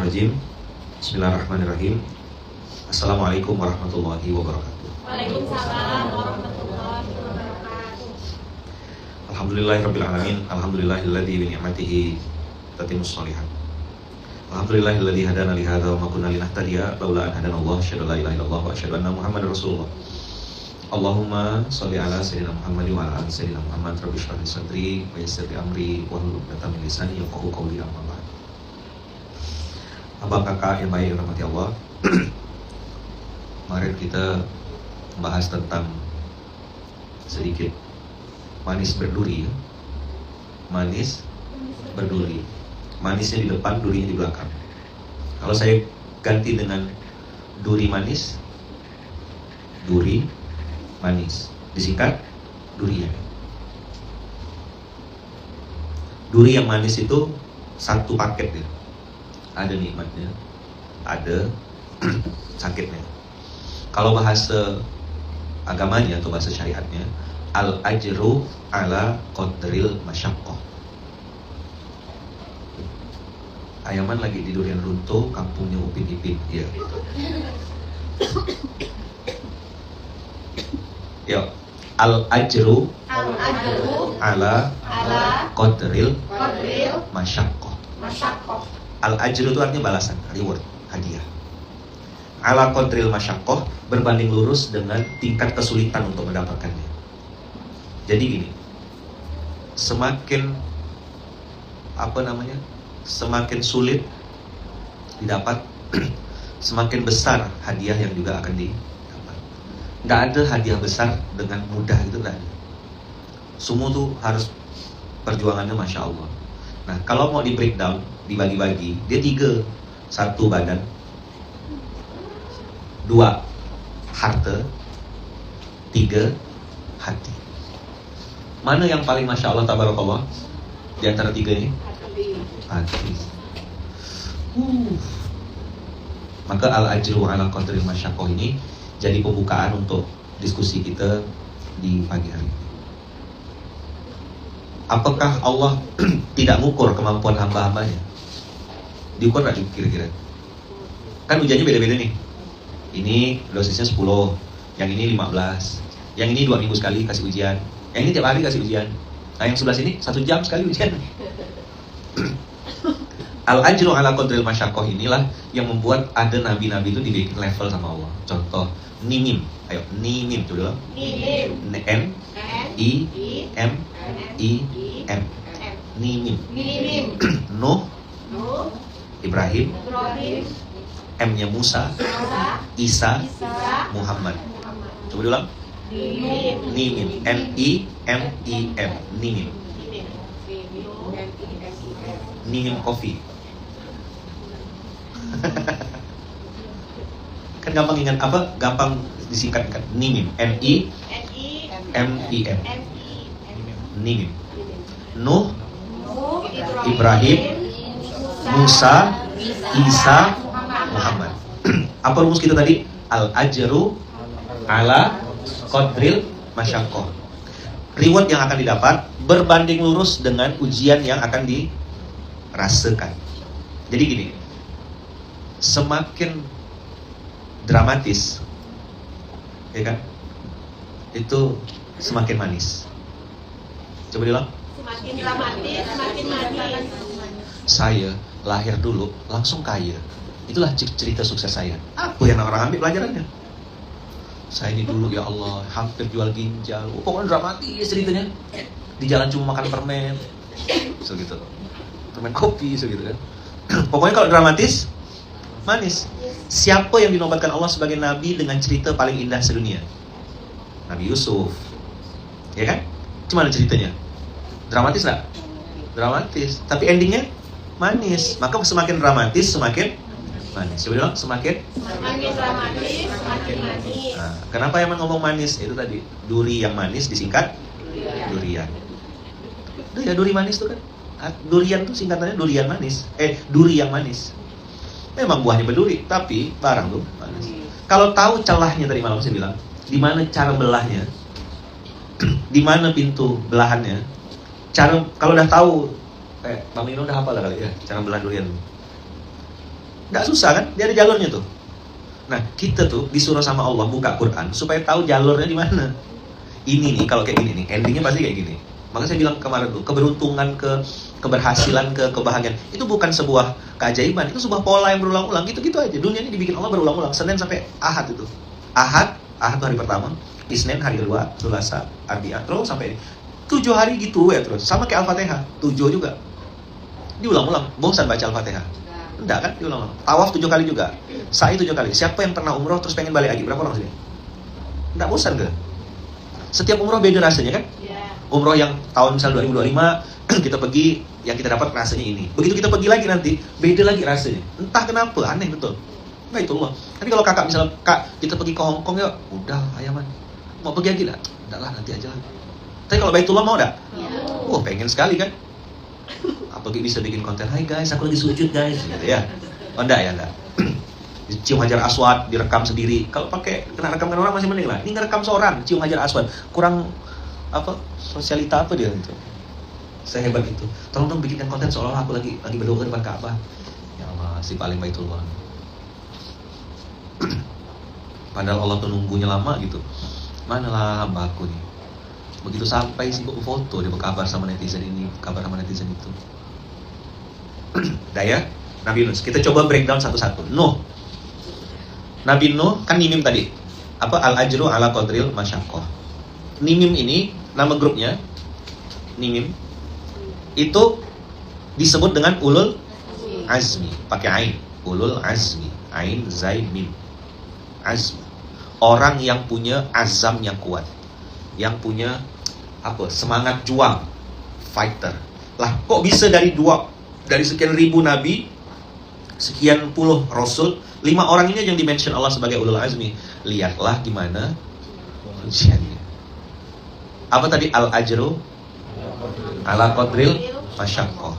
Minasyaitonirrajim. Bismillahirrahmanirrahim. Assalamualaikum warahmatullahi wabarakatuh. Waalaikumsalam warahmatullahi wabarakatuh. Alhamdulillahirabbil alamin. Alhamdulillahilladzi bi ni'matihi tatimmus shalihat. Alhamdulillahilladzi hadana li hadza wa ma kunna linahtadiya laula an hadanallahu. Asyhadu an la ilaha illallah wa asyhadu anna Muhammadar Rasulullah. Allahumma sholli ala sayyidina Muhammad wa ala ali sayyidina Muhammad. Rabbi shrah li sadri wa yassir li amri wahlul 'uqdatam min lisani yafqahu qawli. Amma ba'd. Abang kakak yang baik rahmati Allah. Kemarin kita membahas tentang sedikit manis berduri ya. Manis berduri. Manisnya di depan, durinya di belakang. Kalau saya ganti dengan duri manis, duri manis, disingkat durian. Duri yang manis itu satu paket ya. Ada nikmatnya, ada sakitnya. Kalau bahasa agamanya atau bahasa syariatnya, al-ajru ala qadril masyaqqah. Ayaman lagi di durian runtuh, kampungnya Upin Ipin, ya. Ya, al-ajru ala qadril masyaqqah. Al-ajru itu artinya balasan, reward, hadiah. Ala qadril masyaqqah, berbanding lurus dengan tingkat kesulitan untuk mendapatkannya. Jadi gini, semakin semakin sulit didapat, semakin besar hadiah yang juga akan didapat. Nggak ada hadiah besar dengan mudah, itu nggak ada. Semua tuh harus perjuangannya Masya Allah. Nah, kalau mau di breakdown, dibagi-bagi, dia 3. 1 badan, 2 harta, 3 hati. Mana yang paling Masya Allah tabarakallah di antara 3 ini? Hati. Maka al-ajru ala qadril masyaqqah ini jadi pembukaan untuk diskusi kita di pagi hari. Apakah Allah tidak mengukur kemampuan hamba-hambanya? Diukur nggak kira-kira? Kan ujiannya beda-beda nih. Ini dosisnya 10, yang ini 15, yang ini 2 minggu sekali kasih ujian, yang ini tiap hari kasih ujian. Nah yang sebelah sini 1 jam sekali ujian. Al-ajru ala qadril masyaqqah inilah yang membuat ada nabi-nabi itu dibikin level sama Allah. Contoh Nimim, ayo Nimim coba dulu. Nimim. N-I-M-I-M. Nimim. Nuh, Ibrahim, M-nya Musa, Isa, Muhammad. Coba dulu. Nimim. N-I-M-I-M. Nimim. Nimim Coffee. Kan gampang ingat apa? Gampang disingkatkan. Nimim. N-I-M-I-M. Nimim. Nuh, Ibrahim, Musa, Isa, Muhammad. Apa rumus kita tadi? Al-ajru ala qadril masyaqqah. Reward yang akan didapat berbanding lurus dengan ujian yang akan dirasakan. Jadi gini, semakin dramatis, ya kan? Itu semakin manis. Coba bilang. Semakin dramatis, semakin manis. Saya lahir dulu langsung kaya. Itulah cerita sukses saya. Apa yang orang ambil pelajarannya? Saya ini dulu ya Allah hampir jual ginjal. Pokoknya dramatis ceritanya. Di jalan cuma makan permen, segitu. Permen kopi, segitu kan. Pokoknya kalau dramatis, manis. Siapa yang dinobatkan Allah sebagai nabi dengan cerita paling indah sedunia? Nabi Yusuf, ya kan? Gimana ceritanya? Dramatis nggak? Dramatis. Tapi endingnya manis. Maka semakin dramatis, semakin manis. Coba bilang, semakin dramatis, semakin manis. Nah, kenapa emang ngomong manis? Itu tadi, duri yang manis disingkat durian. Itu ya duri manis tuh kan. Durian tuh singkatannya durian manis. Duri yang manis. Memang buahnya berduri, tapi barang tuh manis. Kalau tahu celahnya tadi malam saya bilang, di mana cara belahnya, di mana pintu belahannya, cara kalau udah tahu, Bang Nino udah hafal kali ya cara belah durian. Nggak susah kan? Dia ada jalurnya tuh. Nah, kita tuh disuruh sama Allah buka Quran supaya tahu jalurnya di mana. Ini nih, kalau kayak gini nih, endingnya pasti kayak gini. Maka saya bilang kemarin tuh, keberuntungan, keberhasilan, kebahagiaan itu bukan sebuah keajaiban, itu sebuah pola yang berulang-ulang. Gitu-gitu aja. Dunia ini dibikin Allah berulang-ulang. Senin sampai Ahad itu. Ahad itu hari pertama, Isnin hari kedua, Selasa, Arbi'a, terus sampai 7 hari gitu ya terus. Sama kayak Al-Fatihah, 7 juga. Diulang-ulang. Bosan baca Al-Fatihah? Enggak kan? Diulang-ulang. Tawaf 7 kali juga. Sa'i 7 kali. Siapa yang pernah umroh terus pengen balik lagi? Berapa orang sini? Enggak bosan ke? Setiap umroh beda rasanya kan? Umroh yang tahun misal 2025 kita pergi, yang kita dapat rasanya ini. Begitu kita pergi lagi nanti, beda lagi rasanya. Entah kenapa, aneh betul. Baitullah. Tapi kalau kakak misalnya, kak kita pergi ke Hong Kong ya, udah ayaman. Mau pergi lagi enggak? Enggak lah, nanti aja lah. Tapi kalau Baitullah mau enggak? Oh, pengen sekali kan? Apalagi bisa bikin konten, hai guys, aku lagi sujud guys, gitu ya. Oh enggak ya, enggak. Cium Hajar Aswad, direkam sendiri. Kalau pakai kena rekam orang masih mending lah. Ini ngerekam seorang, cium Hajar Aswad. Kurang apa? Sosialita apa dia itu? Saya hebat itu. Tolong dong bikinkan konten seolah aku lagi berdoa depan Ka'bah. Ya Allah, si paling Baitullah. Padahal Allah tuh nunggunya lama gitu. Manalah hamba aku nih. Begitu sampai sibuk foto, dia berkabar sama netizen ini, kabar sama netizen itu. Dah ya, Nabi Nuh. Kita coba breakdown satu-satu. Nuh. Nabi Nuh kan nimim tadi. Apa? Al-ajru ala qadril masyaqqah. Nimim ini nama grupnya. Nimim itu disebut dengan ulul azmi, pakai ain. Ulul azmi, ain zai mim. Azmi. Orang yang punya azam yang kuat. Yang punya apa? Semangat juang, fighter. Lah, kok bisa dari sekian ribu nabi, sekian puluh rasul, 5 orang ini yang dimention Allah sebagai ulul azmi. Lihatlah gimana ujiannya. Apa tadi? Al-ajru ala qadril masyaqqah.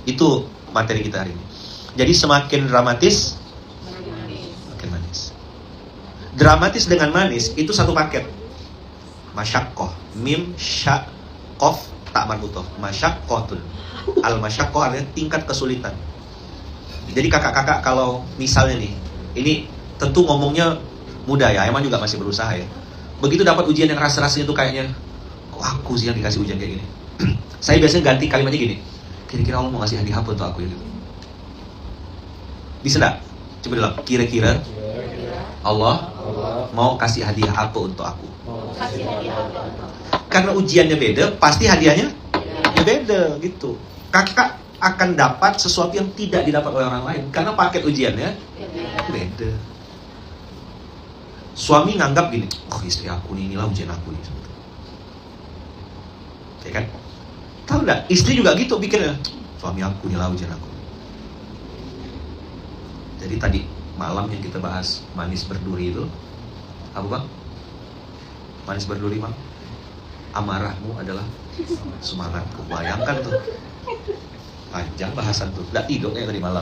Itu materi kita hari ini. Jadi semakin dramatis, semakin manis. Dramatis dengan manis itu satu paket. Masyaqqah, mim, sya, qaf, tak marbutoh. Masyaqqatun. Al-masyaqqah artinya tingkat kesulitan. Jadi kakak-kakak kalau misalnya nih, ini tentu ngomongnya mudah ya, emang juga masih berusaha ya. Begitu dapat ujian yang rasa-rasanya tuh kayaknya, kok aku sih yang dikasih ujian kayak gini. Saya biasanya ganti kalimatnya gini, kira-kira Allah mau ngasih hadiah apa untuk aku ya gitu. Bisa gak? Coba bilang, kira-kira Allah mau kasih hadiah apa untuk aku? Karena ujiannya beda, pasti hadiahnya ya beda gitu. Kakak akan dapat sesuatu yang tidak didapat oleh orang lain karena paket ujiannya beda. Suami nganggap gini, oh istri aku nih, inilah ujian aku nih. Ya kan? Tahu nggak? Istri juga gitu pikirnya, suami aku inilah ujian aku. Jadi tadi malam yang kita bahas manis berduri itu apa bang? Manis berduri bang? Amarahmu adalah semangatku. Bayangkan tuh, panjang bahasan tuh. Nggak tidur kayak tadi malam.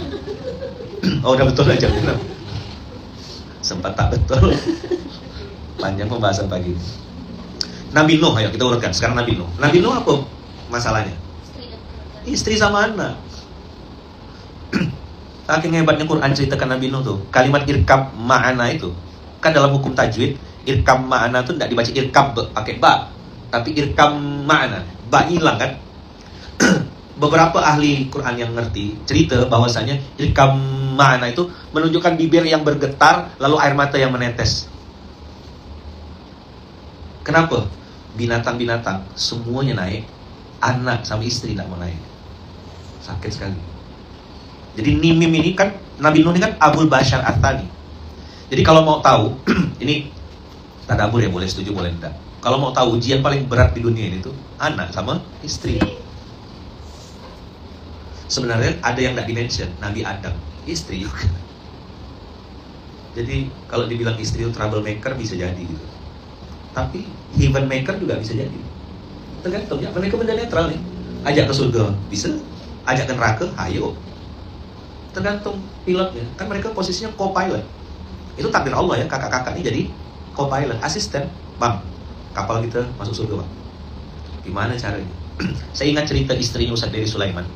Oh udah betul aja bener. Sempat tak betul. Panjang pembahasan pagi ini. Nabi Nuh, ayo kita urutkan. Sekarang Nabi Nuh. Nabi Nuh apa masalahnya? Istri sama anak. Saking hebatnya Quran ceritakan Nabi Nuh tuh. Kalimat irkab ma'ana itu kan dalam hukum tajwid, irkab ma'ana tuh tidak dibaca irkab pakai ba, tapi irkab ma'ana. Ba hilang kan? Beberapa ahli Quran yang ngerti cerita bahwasanya irkab ma'ana itu menunjukkan bibir yang bergetar lalu air mata yang menetes. Kenapa? Binatang-binatang semuanya naik, anak sama istri tidak mau naik. Sakit sekali. Jadi Nimim ini kan, Nabi Nuh ini kan Abul Bashar At-Tani. Jadi kalau mau tahu, ini tadabur ya, boleh setuju boleh tidak. Kalau mau tahu ujian paling berat di dunia ini tuh anak sama istri. Sebenarnya ada yang tidak dimention, Nabi Adam, istri juga. Jadi kalau dibilang istri itu troublemaker bisa jadi gitu. Tapi heaven maker juga bisa jadi. Tergantung ya, mereka benda netral nih. Ajak ke surga bisa, ajak ke neraka, ayo. Tergantung pilotnya. Kan mereka posisinya co-pilot. Itu takdir Allah ya, kakak-kakak ini jadi co-pilot, asisten. Bang, kapal kita masuk surga bang. Gimana caranya? Saya ingat cerita istrinya Ustaz Dery Sulaiman.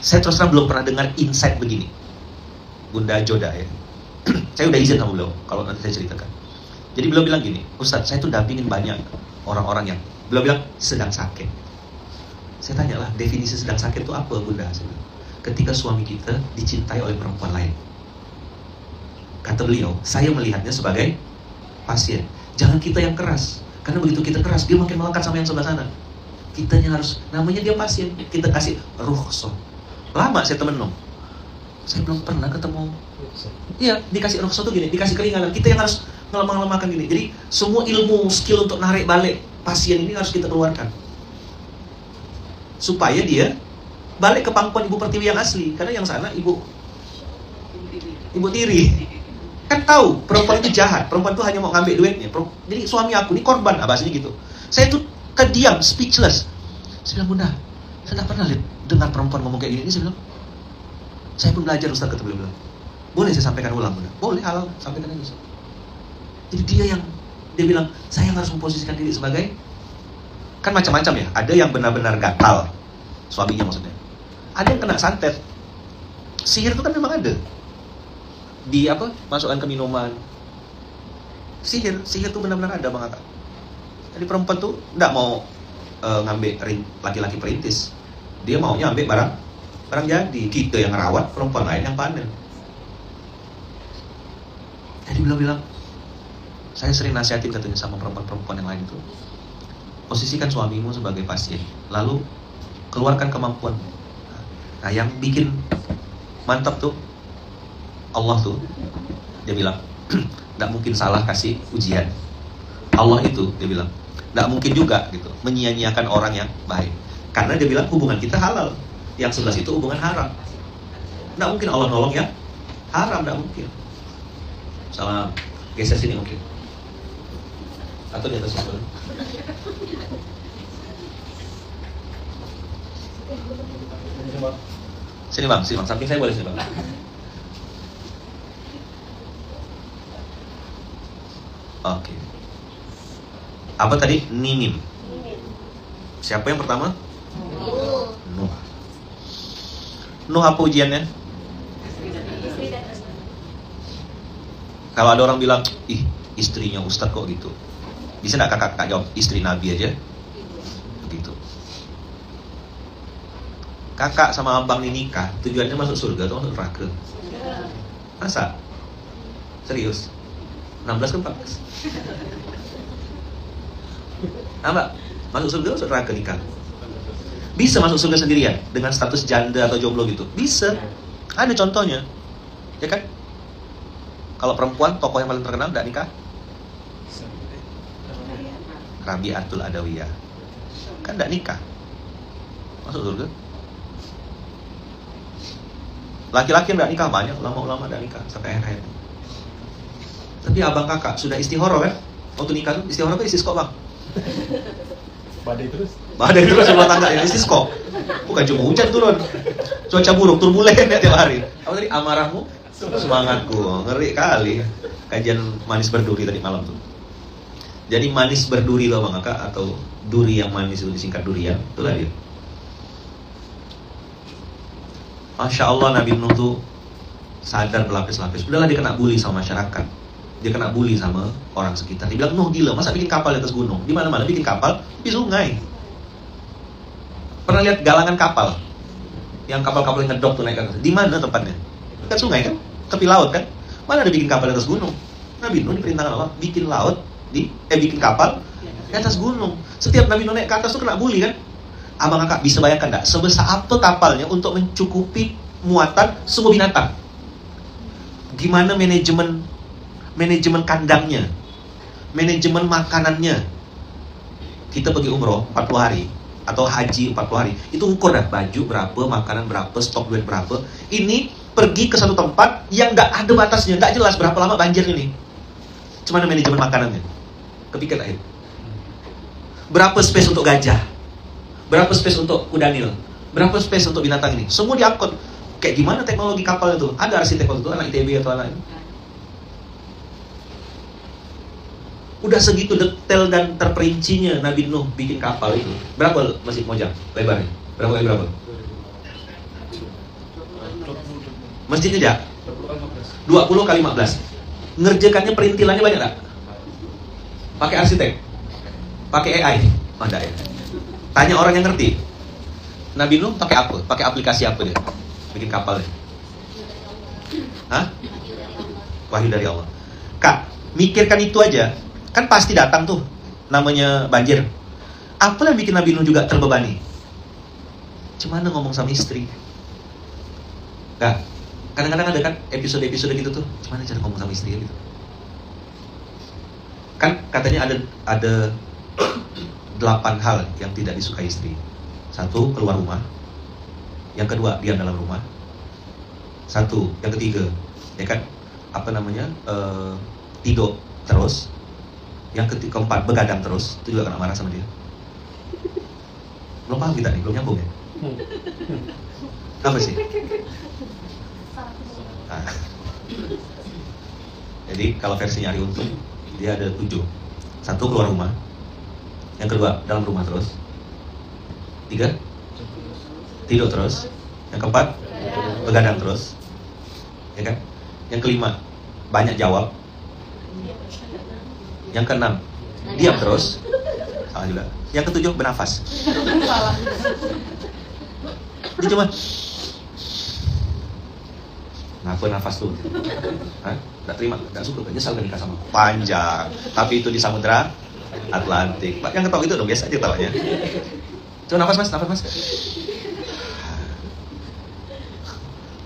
Saya terus terang belum pernah dengar insight begini. Bunda Joda ya. Saya udah izin sama beliau kalau nanti saya ceritakan. Jadi beliau bilang gini, Ustadz saya tuh dampingin banyak orang-orang yang beliau bilang sedang sakit. Saya tanya lah, definisi sedang sakit itu apa Bunda? Ketika suami kita dicintai oleh perempuan lain. Kata beliau, saya melihatnya sebagai pasien. Jangan kita yang keras, karena begitu kita keras dia makin melekat sama yang sebelah sana. Kitanya harus, namanya dia pasien, kita kasih rukhsah. Lama saya temenin, saya belum pernah ketemu. Iya, dikasih rukhsah tuh gini, dikasih keringanan. Kita yang harus ngelemah-lemahkan gini. Jadi semua ilmu, skill untuk narik balik pasien ini harus kita keluarkan, supaya dia balik ke pangkuan ibu pertiwi yang asli. Karena yang sana ibu tiri. Kan tahu perempuan itu jahat, perempuan itu hanya mau ngambil duitnya. Jadi suami aku ini korban, bahasanya gitu. Saya tuh kediam, speechless. Saya bilang, Bunda, saya tidak pernah dengar perempuan ngomong kayak gini. Saya bilang, saya pun belajar Ustaz, kata beliau. Boleh saya sampaikan ulang Bunda? Boleh, halal, sampaikan aja Ustaz. Jadi dia bilang, saya harus memposisikan diri sebagai, kan macam-macam ya. Ada yang benar-benar gatal, suaminya maksudnya. Ada yang kena santet. Sihir itu kan memang ada. Masukkan ke minuman. Sihir itu benar-benar ada Bang Aka. Jadi perempuan tuh enggak mau ngambil laki-laki perintis. Dia maunya ambil barang jadi. Kita yang ngerawat, perempuan lain yang panen. Jadi beliau bilang, saya sering nasihatin katanya sama perempuan-perempuan yang lain itu, posisikan suamimu sebagai pasien, lalu keluarkan kemampuan. Nah yang bikin mantap tuh Allah tuh, dia bilang, tidak mungkin salah kasih ujian. Allah itu, dia bilang, tidak mungkin juga gitu menyia-nyiakan orang yang baik. Karena dia bilang hubungan kita halal, yang sebelah situ hubungan haram. Tidak mungkin Allah nolong ya haram, tidak mungkin. Salah, geser sini mungkin. Atau di atas itu. Sini bang, samping saya boleh sini bang. Oke. Apa tadi? Ninim. Siapa yang pertama? Nuh. Nuh apa ujiannya? Kalau ada orang bilang, ih istrinya Ustadz kok gitu, bisa nggak kakak jawab, istri Nabi aja begitu. Kakak sama abang ini nikah, tujuannya masuk surga atau masuk neraka? Masa? Serius? 16 ke 14? Mbak, masuk surga masuk neraka nikah? Bisa masuk surga sendirian dengan status janda atau jomblo gitu? Bisa. Ada contohnya, ya kan? Kalau perempuan, tokoh yang paling terkenal tidak nikah? Rabi'atul Adawiyah. Kan tidak nikah, masuk surga. Laki-laki yang tidak nikah banyak, ulama-ulama tidak nikah sampai akhir. Tapi abang kakak sudah istihoroh kan? Waktu nikah tuh istihoroh kan istisqo bang. Badai terus rumah tangga ya istisqo. Bukan cuma hujan turun, cuaca buruk, turbulen ya tiap hari. Apa tadi? Amarahmu semangatku. Ngeri kali. Kajian manis berduri tadi malam tuh. Jadi manis berduri loh bang kakak, atau duri yang manis itu disingkat durian. Itulah dia. Masya Allah, Nabi Nuh tuh sadar berlapis-lapis. Udahlah dia kena bully sama masyarakat, dia kena bully sama orang sekitar. Dia bilang, Nuh gila, masa bikin kapal di atas gunung? Di mana-mana bikin kapal di sungai. Pernah lihat galangan kapal? Yang kapal-kapal yang ngedok tuh naik ke atas. Di mana tempatnya? Dekat sungai kan? Tepi laut kan? Mana ada bikin kapal di atas gunung? Nabi Nuh diperintahkan Allah bikin bikin kapal di atas gunung. Setiap Nabi Nuh naik ke atas tuh kena bully kan? Abang kakak bisa bayangkan enggak sebesar apa kapalnya untuk mencukupi muatan semua binatang? Gimana manajemen kandangnya, manajemen makanannya. Kita pergi umroh 40 hari atau haji 40 hari, itu ukur dah baju berapa, makanan berapa, stok duit berapa. Ini pergi ke satu tempat yang enggak ada batasnya, enggak jelas berapa lama banjir ini. Cuman manajemen makanannya. Kepikir aja. Berapa space untuk gajah? Berapa space untuk kuda nil? Berapa space untuk binatang ini? Semua diangkut. Kayak gimana teknologi kapal itu? Ada arsitek waktu itu, anak ITB atau anak ini. Udah segitu detail dan terperincinya Nabi Nuh bikin kapal itu. Berapa Masjid Mojang lebarnya? Berapa kali berapa? Masjidnya 20 kali 15. Ngerjakannya perintilannya banyak nggak? Pakai arsitek? Pakai AI? Oh, enggak ya. Tanya orang yang ngerti. Nabi Nuh pakai apa? Pakai aplikasi apa dia? Bikin kapal ya? Hah? Wahyu dari Allah. Kak, mikirkan itu aja. Kan pasti datang tuh namanya banjir. Apa yang bikin Nabi Nuh juga terbebani? Cuman ngomong sama istri. Kak, kadang-kadang ada kan episode-episode gitu tuh. Cuman cara ngomong sama istri gitu. Kan katanya ada 8 hal yang tidak disukai istri. 1, keluar rumah. Yang kedua, diam dalam rumah. 1, yang ketiga, ya kan, tidur terus. Yang keempat, begadang terus. Itu juga kena marah sama dia. Belum paham kita nih, belum nyambung ya. Apa sih? Nah. Jadi kalau versi nyari untung, dia ada 7. 1, keluar rumah. Yang kedua, dalam rumah terus. 3, tidur terus. Yang keempat, begadang terus. Ya kan? Yang kelima, banyak jawab. Yang keenam, diam terus. Salah juga. Yang ketujuh, bernafas. Dia cuma nafas tuh. Hah? Nggak terima, nggak suka, nyesal gak nikah sama aku. Panjang, tapi itu di Samudra Atlantik. Pak, yang ketawa itu dong, biasa aja tawanya. Coba nafas mas.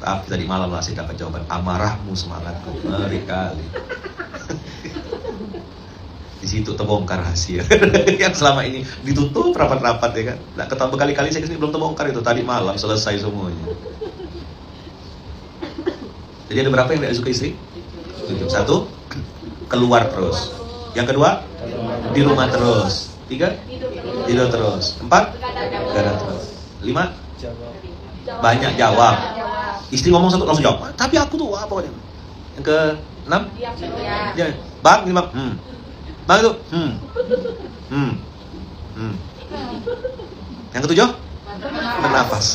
Tapi tadi malam masih dapat jawaban, amarahmu semangatku. Ngeri kali. Di situ terbongkar rahasia yang selama ini ditutup rapat-rapat ya kan. Nggak ketawa berkali-kali saya kesini belum terbongkar itu. Tadi malam selesai semuanya. Jadi ada berapa yang tidak disukai istri? 7. 1, keluar terus. Yang kedua, di rumah terus. 3, tidur terus. 4, begadang terus. 5, banyak jawab. Istri ngomong satu langsung jawab. Tapi aku tuh apa pokoknya. Yang ke-6, bang, ini bang. Bang itu, Yang ke-7, bernafas.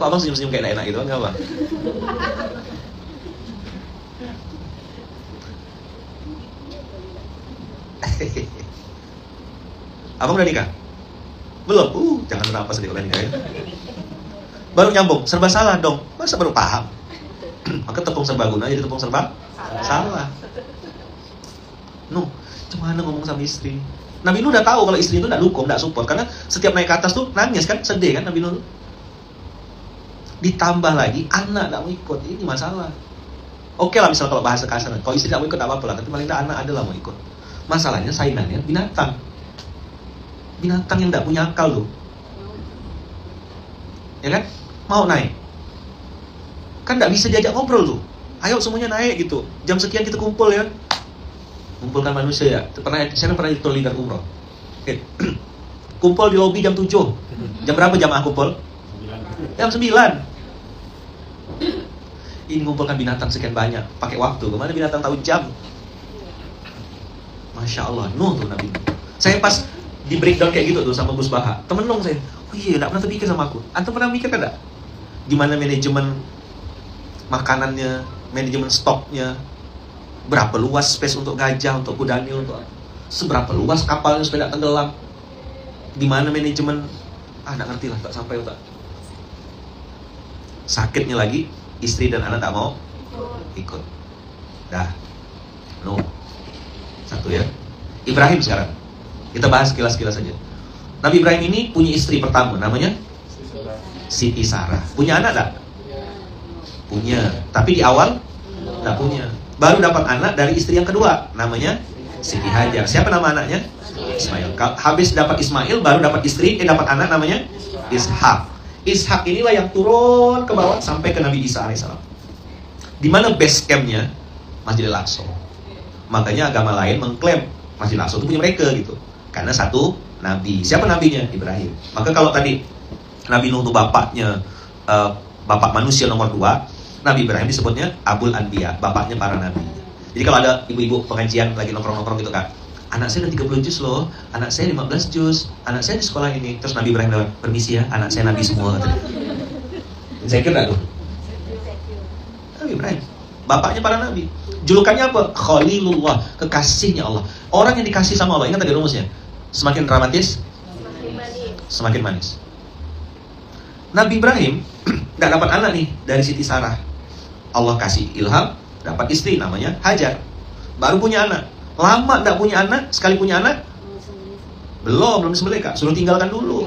Kok abang senyum-senyum kayak enak gitu, enggak bang? Abang udah nikah? Belum? Jangan bernafas sedih udah nikah ya. Baru nyambung, serba salah dong. Masa baru paham? Maka tepung serbaguna jadi tepung serba salah. Gimana ngomong sama istri? Nabi Nuh udah tahu kalau istri itu nggak dukung, nggak support. Karena setiap naik ke atas tuh nangis kan, sedih kan Nabi Nuh. Ditambah lagi anak nggak mau ikut, ini masalah. Oke lah misalnya kalau bahasa kasar, kalau istri nggak mau ikut nggak apa-apa lah. Tapi paling tidak anak adalah mau ikut. Masalahnya saingannya binatang yang nggak punya akal tuh, ya kan? Mau naik, kan nggak bisa diajak ngobrol tuh. Ayo semuanya naik gitu. Jam sekian kita kumpul ya. Kumpulkan manusia ya. Saya pernah itu leader umroh. Oke. Kumpul di lobi jam 7. Jam berapa jamaah kumpul? 9. Jam 9. Ini ngumpulkan binatang sekian banyak, pakai waktu. Kemana binatang tahu jam? Masya Allah, Nuh tuh Nabi. Saya pas di breakdown kayak gitu tuh sama Gus Baha. Temen dong saya. Oh iya, gak pernah terpikir sama aku. Antum pernah mikir kan gak? Gimana manajemen makanannya, manajemen stoknya, berapa luas space untuk gajah, untuk kudanil, untuk seberapa luas kapalnya supaya tidak tenggelam, gimana manajemen, nggak ngerti lah, tak sampai otak. Sakitnya lagi, istri dan anak tak mau ikut. Dah, satu ya. Ibrahim sekarang, kita bahas kilas-kilas saja. Nabi Ibrahim ini punya istri pertama, namanya Siti Sarah. Punya anak tak? Punya, tapi di awal tak punya. Baru dapat anak dari istri yang kedua, namanya Siti Hajar. Siapa nama anaknya? Ismail. Habis dapat Ismail, baru dapat istri, dapat anak namanya Ishak. Ishak inilah yang turun ke bawah sampai ke Nabi Isa AS. Di mana base campnya? Masjidil Aqsa. Makanya agama lain mengklaim Masjidil Aqsa itu punya mereka gitu. Karena satu nabi. Siapa nabinya? Ibrahim. Maka kalau tadi Nabi Nuh itu bapaknya, bapak manusia nomor 2, Nabi Ibrahim disebutnya Abul Anbiya, bapaknya para nabi. Jadi kalau ada ibu-ibu pengajian lagi nongkrong-nongkrong gitu kan, anak saya udah 30 juz loh, anak saya 15 juz, anak saya di sekolah ini. Terus Nabi Ibrahim bilang, permisi ya, anak saya nabi semua. Saya kira tuh. Nabi Ibrahim, bapaknya para nabi. Julukannya apa? Khalilullah, kekasihnya Allah. Orang yang dikasih sama Allah, ingat tadi rumusnya, semakin dramatis, semakin manis. Nabi Ibrahim tidak dapat anak nih dari Siti Sarah. Allah kasih ilham, dapat istri namanya Hajar. Baru punya anak. Lama tidak punya anak, sekali punya anak belum sembelih kak, suruh tinggalkan dulu.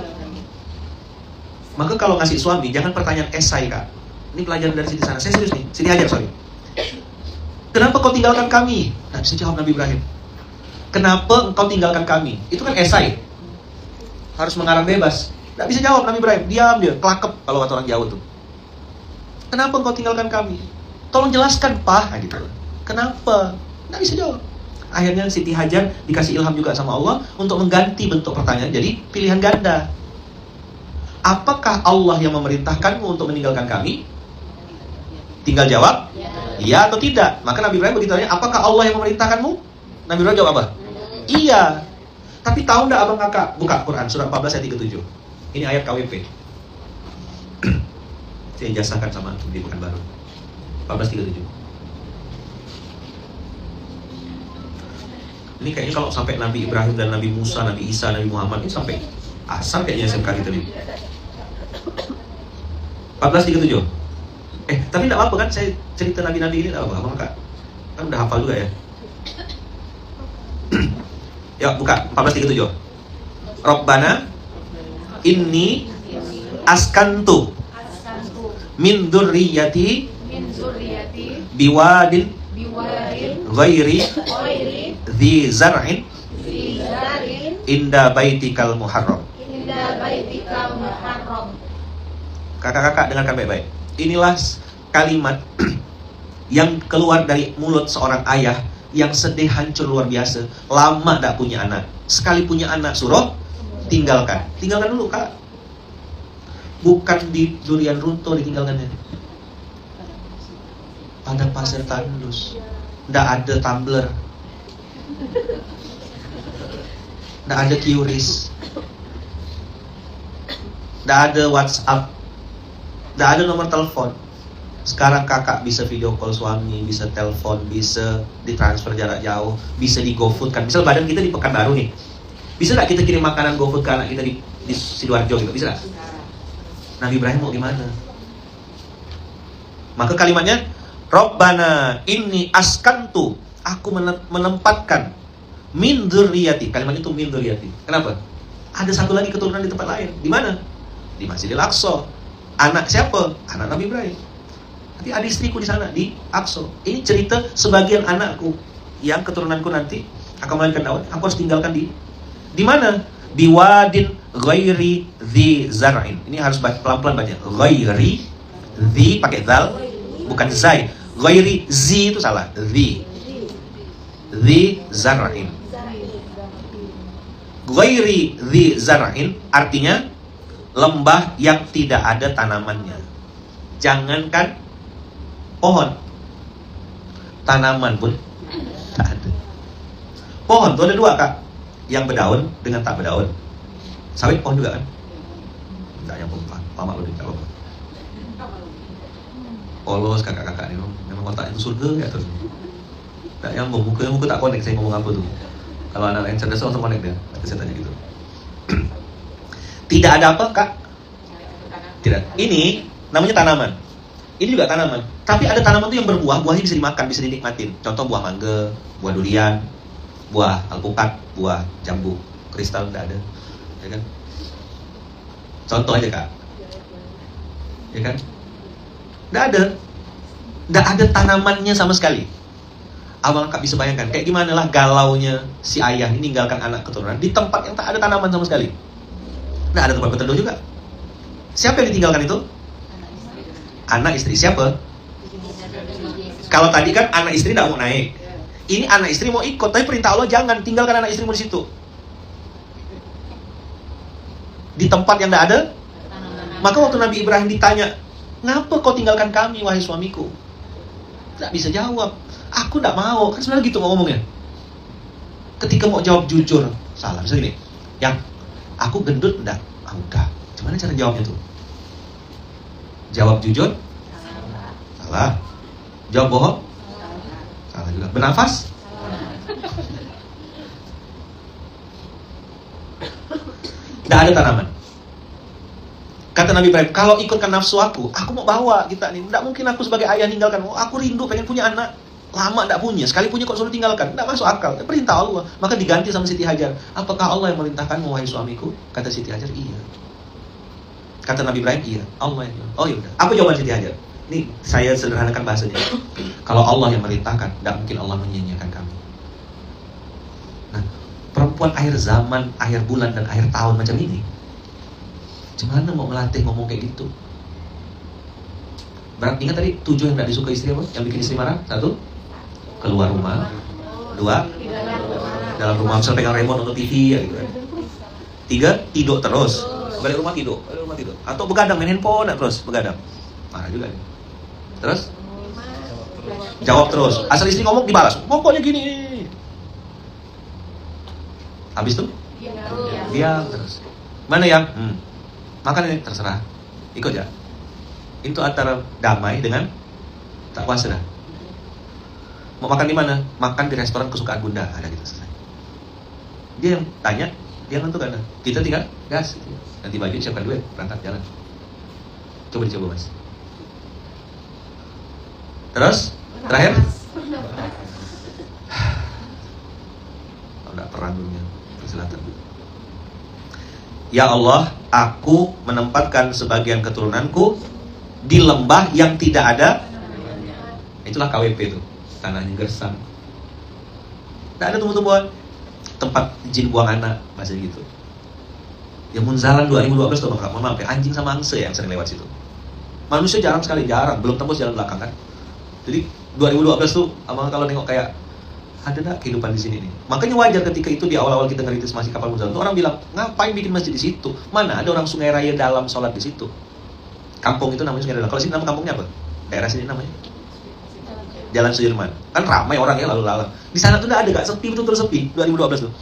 Maka kalau ngasih suami, jangan pertanyaan esai kak. Ini pelajaran dari Siti Sarah, saya serius nih, Siti Hajar sorry. Kenapa kau tinggalkan kami? Tidak bisa jawab Nabi Ibrahim. Kenapa engkau tinggalkan kami? Itu kan esai, harus mengarang bebas. Tidak bisa jawab Nabi Ibrahim, diam dia, kelakep kalau kata orang Jawa tuh. Kenapa engkau tinggalkan kami? Tolong jelaskan Pak, nah, gitu. Kenapa? Tidak bisa jawab. Akhirnya Siti Hajar dikasih ilham juga sama Allah untuk mengganti bentuk pertanyaan jadi pilihan ganda. Apakah Allah yang memerintahkanmu untuk meninggalkan kami? Tinggal jawab ya atau tidak. Maka Nabi Ibrahim begitu tanya, apakah Allah yang memerintahkanmu? Nabi Ibrahim jawab apa? Iya. Tapi tahu enggak abang kakak? Buka Quran surah 14 ayat 37. Ini ayat KWP. Saya ijazahkan sama antum di Pekanbaru. 14:37. Ini kayaknya kalau sampai Nabi Ibrahim dan Nabi Musa, Nabi Isa, Nabi Muhammad ini sampai asal kayaknya SMK kita nih. 14:37. Tapi tidak apa-apa kan saya cerita Nabi-Nabi ini tidak apa-apa, abang kakak. Kan udah hafal juga ya. Ya buka 14:37. Rabbana inni askantu min dzurriyyati biwadin ghairi dzi zar'in inda baitikal muharram. Kakak-kakak dengarkan baik-baik. Inilah kalimat yang keluar dari mulut seorang ayah yang sedih hancur luar biasa, lama tak punya anak. Sekali punya anak suruh tinggalkan. Tinggalkan dulu kak. Bukan di durian runtuh ditinggalkannya. Pada pasir tandus. Nggak ada tumbler. Nggak ada QRIS. Nggak ada WhatsApp. Nggak ada nomor telepon. Sekarang kakak bisa video call suami, bisa telepon, bisa ditransfer jarak jauh, bisa di GoFood kan. Misal badan kita di Pekanbaru nih, bisa nggak kita kirim makanan GoFood ke anak kita di Sidoarjo gitu? Bisa nggak? Nabi Ibrahim mau gimana? Maka kalimatnya, Rabbana inni askantu, aku menempatkan min dzurriyyati. Kalimat itu min dzurriyyati. Kenapa? Ada satu lagi keturunan di tempat lain. Di mana? Di Masjidil Aqsa. Anak siapa? Anak Nabi Ibrahim. Nanti ada istriku di sana di Aqsa. Ini cerita sebagian anakku yang keturunanku nanti akan melahirkan dakwah. Aku harus tinggalkan di mana? Biwadin ghairi dzi zar'in. Ini harus pelan-pelan baca. Ghairi dzi pakai dzal bukan zai. Ghairi zi itu salah. Dzi zar'in. Ghairi dzi zar'in artinya lembah yang tidak ada tanamannya. Jangankan pohon, tanaman pun tak ada. Pohon tuh ada dua kak, yang berdaun dengan tak berdaun. Sawit pohon juga kan? Tidak yang pompa, lama lu tidak apa-apa. Polos kakak-kakak ini, memang otaknya surga ya terus. Tidak yang muka tak connect, saya ngomong apa tuh? Kalau anak yang cerdas langsung connect dia. Nanti saya tanya gitu. Tidak ada apa kak? Tidak. Ini namanya tanaman. Ini juga tanaman. Tapi ada tanaman tuh yang berbuah, buahnya bisa dimakan, bisa dinikmatin. Contoh buah mangga, buah durian, buah alpukat, buah jambu, kristal tidak ada, ya kan? Contoh aja kak, ya kan? Tidak ada tanamannya sama sekali. Abang kak bisa bayangkan, kayak gimana lah galaunya si ayah ini ninggalkan anak keturunan di tempat yang tak ada tanaman sama sekali. Tidak ada tempat berteduh juga. Siapa yang ditinggalkan itu? Anak istri. Siapa? Kalau tadi kan anak istri tidak mau naik, ini anak istri mau ikut, tapi perintah Allah jangan tinggalkan anak istrimu di situ. Di tempat yang tidak ada. Maka waktu Nabi Ibrahim ditanya, ngapa kau tinggalkan kami wahai suamiku? Tidak bisa jawab. Aku tidak mau. Kan sebenarnya gitu mau ngomongnya. Ketika mau jawab jujur, salah. Misalnya gini, yang aku gendut enggak? Enggak. Gimana cara jawabnya tuh? Jawab jujur? Salah. Jawab bohong? Salah juga. Bernafas? Tidak ada tanaman. Kata Nabi Ibrahim, kalau ikutkan nafsu aku mau bawa kita nih. Tidak mungkin aku sebagai ayah ninggalkan. Aku rindu pengen punya anak. Lama tidak punya. Sekali punya kok suruh tinggalkan. Tidak masuk akal. Perintah Allah. Maka diganti sama Siti Hajar. Apakah Allah yang memerintahkanmu, wahai suamiku? Kata Siti Hajar, iya. Kata Nabi Ibrahim, iya. Allah yang. Oh yaudah. Apa jawaban Siti Hajar? Ini saya sederhanakan bahasanya. Kalau Allah yang memerintahkan, tidak mungkin Allah menyia-nyiakan kami. Nah, perempuan akhir zaman, akhir bulan, dan akhir tahun macam ini, gimana mau melatih ngomong kayak gitu? Berarti ingat tadi 7 yang tidak disuka istri apa? Yang bikin istri marah? 1, keluar rumah. 2, dalam rumah misalnya pegang remote nonton TV ya gitu kan. 3, tidur terus. Balik rumah tidur. Atau begadang main handphone terus begadang. Marah juga nih. Terus jawab terus. Asal istri ngomong dibalas. Pokoknya gini. Habis itu diam terus. Mana yang? Makan ini terserah. Ikut ya. Itu antara damai dengan tak puas dah. Mau makan di mana? Makan di restoran kesukaan Bunda. Ada gitu selesai. Dia yang tanya, dia nentukan. Kita tinggal gas. Ganti baju, siapkan duit, berangkat jalan. Coba dicoba mas. Terus terakhir. Tidak perang dunia. Selatan. Ya Allah, aku menempatkan sebagian keturunanku di lembah yang tidak ada. Itulah KWP itu. Tanahnya gersang. Tidak ada tumbuh-tumbuhan. Tempat jin buang anak, bahasa gitu. Ya Munzalan 2012 tuh, mohon maaf ya, anjing sama angsa yang sering lewat situ. Manusia jarang sekali, belum tembus jalan belakang kan. Jadi 2012 tuh, kalau nengok kayak ada enggak kehidupan di sini nih. Makanya wajar ketika itu di awal-awal kita ngerintis masih kapal Munzalan, orang bilang, ngapain bikin masjid di situ? Mana ada orang Sungai Raya dalam sholat di situ? Kampung itu namanya Sungai Raya. Kalau sini nama kampungnya apa? Daerah sini namanya Jalan Sudirman. Kan ramai orang ya lalu lalang. Di sana tuh enggak ada, enggak sepi, betul-betul sepi 2012 tuh.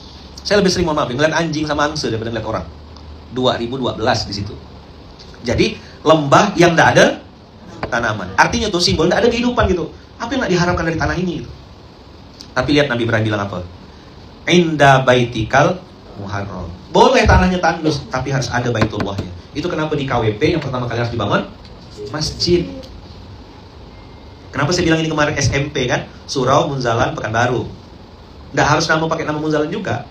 Saya lebih sering mohon maaf ngeliat anjing sama angsa daripada ngeliat orang. 2012 di situ. Jadi lembah yang enggak ada tanaman. Artinya tuh simbol enggak ada kehidupan gitu. Apa yang enggak diharapkan dari tanah ini gitu. Tapi lihat Nabi Ibrahim bilang apa? Inda baitikal muharram. Boleh tanahnya tandus, tapi harus ada baitullahnya. Itu kenapa di KWP yang pertama kali harus dibangun masjid. Kenapa saya bilang ini kemarin SMP kan? Surau, Munzalan, Pekanbaru. Nggak harus pakai nama Munzalan juga.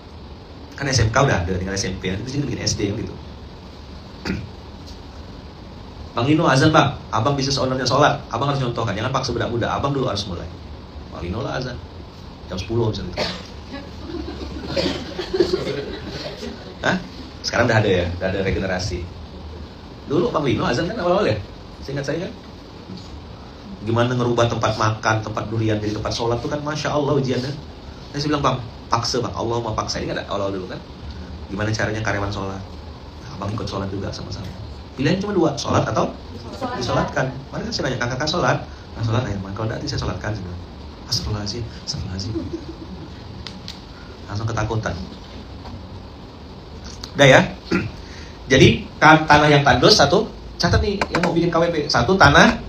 Kan SMK udah ada, tinggal SMP. Itu sini bikin SD gitu. Bang Lino azan bang, abang bisnis ownernya sholat. Abang harus nyontohkan, jangan paksa budak-budak. Abang dulu harus mulai. Bang Lino lah azan jam 10 misalnya gitu. Hah? Sekarang udah ada ya, udah ada regenerasi. Dulu Bang Lino azan kan awal-awal ya? Seingat saya kan? Gimana ngerubah tempat makan, tempat durian jadi tempat sholat tuh kan Masya Allah ujiannya. Saya bilang bang, paksa bang, Allah mau paksa. Ini kan awal dulu kan. Gimana caranya karyawan sholat. Abang ikut sholat juga sama-sama. Pilihan cuma 2, sholat atau disolatkan. Mari kan saya nanya, kakak sholat? Nah sholat ya, kalau tidak saya sholatkan. Astagfirullahaladzim. Langsung ketakutan. Udah ya. Jadi tanah yang tandus 1, catat nih yang mau bikin KWP. 1, tanah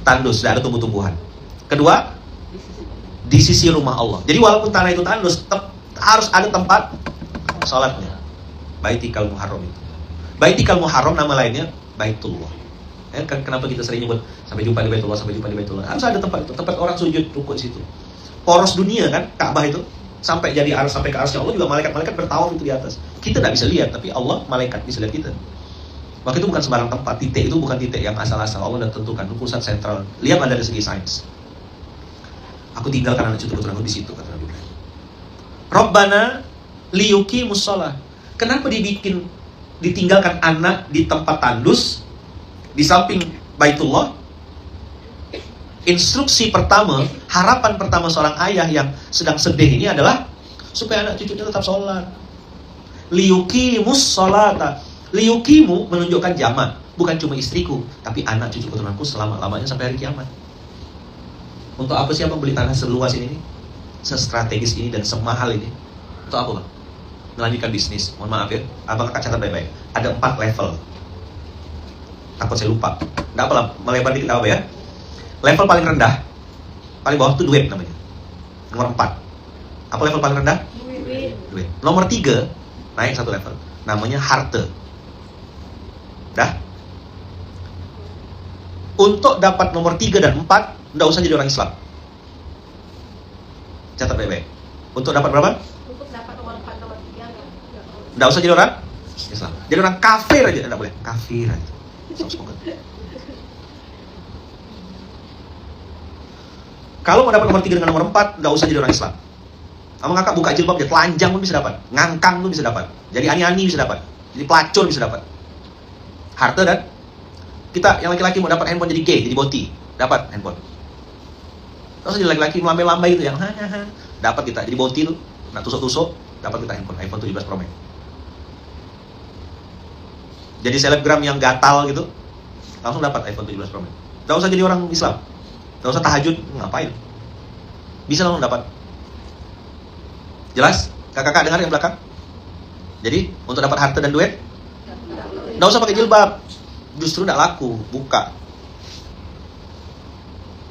tandus, tidak ada tumbuh-tumbuhan. 2, di sisi rumah Allah. Jadi walaupun tanah itu tandus, harus ada tempat sholatnya. Baitikal Muharram itu. Baitikal Muharram nama lainnya Baitullah. Kenapa kita sering nyebut sampai jumpa di Baitullah, sampai jumpa di Baitullah? Harus ada tempat itu, tempat orang sujud rukuk di situ. Poros dunia kan, Ka'bah itu sampai jadi arus, sampai ke arusnya Allah juga malaikat-malaikat bertawaf itu di atas. Kita tidak bisa lihat, tapi Allah malaikat bisa lihat kita. Maka itu bukan sembarang tempat, titik itu bukan titik yang asal-asal. Allah sudah tentukan, itu pusat sentral. Lihat dari segi sains. Aku tinggalkan anak cucu keturunanku di situ, kata Nabi Ibrahim. Rabbana liyuqimus shalah. Kenapa ditinggalkan anak di tempat tandus di samping Baitullah? Instruksi pertama, harapan pertama seorang ayah yang sedang sedih ini adalah supaya anak cucunya tetap sholat. Liyuqimus sholata. Liyuqimu menunjukkan jamak, bukan cuma istriku, tapi anak cucu keturunanku selama-lamanya sampai hari kiamat. Untuk apa sih abang beli tanah seluas ini, sestrategis ini dan semahal ini? Untuk apa bang? Melanjutkan bisnis. Mohon maaf ya, abang akan catat baik-baik. Ada 4 level. Takut saya lupa. Nggak apa lah, melebar dikit apa ya. Level paling rendah, paling bawah itu duit namanya. Nomor 4. Apa level paling rendah? Duit. Nomor 3, naik satu level. Namanya harta. Dah? Untuk dapat nomor 3 dan 4, nggak usah jadi orang Islam. Catat baik-baik. Untuk dapat berapa? Untuk dapat nomor 4, nomor 3 Nggak usah jadi orang Islam. Jadi orang kafir aja nggak boleh. Kafir aja. Kalau mau dapat nomor 3 dengan nomor 4, nggak usah jadi orang Islam. Kamu kakak buka jilbab aja, telanjang pun bisa dapat, ngangkang pun bisa dapat, jadi ani-ani bisa dapat, jadi pelacur bisa dapat. Harta dan kita yang laki-laki mau dapat handphone jadi gay, jadi boti, dapat handphone. Terus jadi laki-laki melambai-lambai itu yang dapat kita jadi boti itu, nak tusuk-tusuk, dapat kita iPhone 17 Pro Max. Jadi selebgram yang gatal gitu, langsung dapat iPhone 17 Pro Max. Gak usah jadi orang Islam, gak usah tahajud, ngapain? Bisa langsung dapat. Jelas? Kakak-kakak dengar yang belakang? Jadi, untuk dapat harta dan duit, nggak usah pakai jilbab. Justru nggak laku, buka.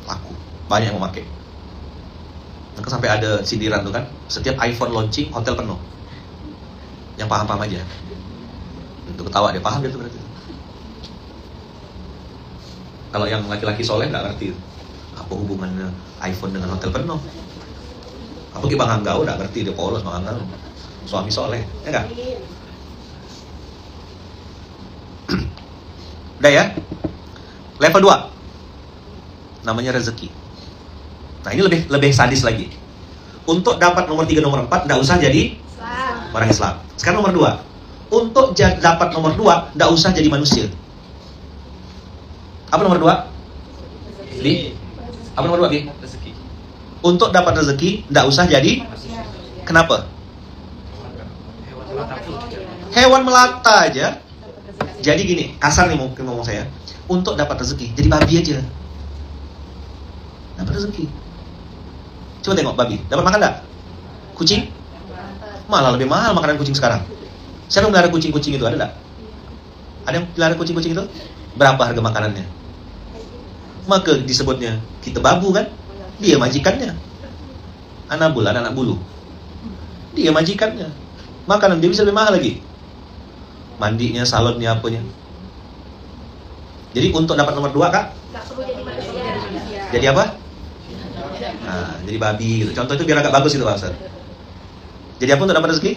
Laku, banyak yang mau pakai. Maka sampai ada sindiran tuh kan, setiap iPhone launching, hotel penuh. Yang paham-paham aja. Untuk ketawa dia, paham dia tuh berarti. Kalau yang laki-laki soleh nggak ngerti. Apa hubungannya iPhone dengan hotel penuh? Apalagi Bang Angga udah ngerti, dia polos Bang Angga, suami soleh, ya enggak? Udah ya? Level 2 namanya rezeki. Nah ini lebih sadis lagi. Untuk dapat nomor 3, nomor 4, enggak usah jadi orang Islam. Sekarang nomor 2. Untuk dapat nomor 2, enggak usah jadi manusia. Apa nomor 2? Bi? Apa nomor 2, Bi? Rezeki. Untuk dapat rezeki, tidak usah jadi. Kenapa? Hewan melata aja. Jadi gini, kasar nih mungkin ngomong saya. Untuk dapat rezeki, jadi babi aja. Dapat rezeki. Coba tengok babi, dapat makan enggak? Kucing? Malah lebih mahal makanan kucing sekarang. Siapa yang melihara kucing-kucing itu, ada enggak? Ada yang melihara kucing-kucing itu? Berapa harga makanannya? Maka disebutnya kita babu kan? Dia majikannya. Anak bulu. Dia majikannya. Makanan dia bisa lebih mahal lagi. Mandinya, salonnya, apanya. Jadi untuk dapat nomor 2 kak, nggak perlu jadi manusia. jadi apa? Nah, jadi babi gitu. Contoh itu biar agak bagus itu Pak Ustaz. Jadi apa untuk dapat rezeki?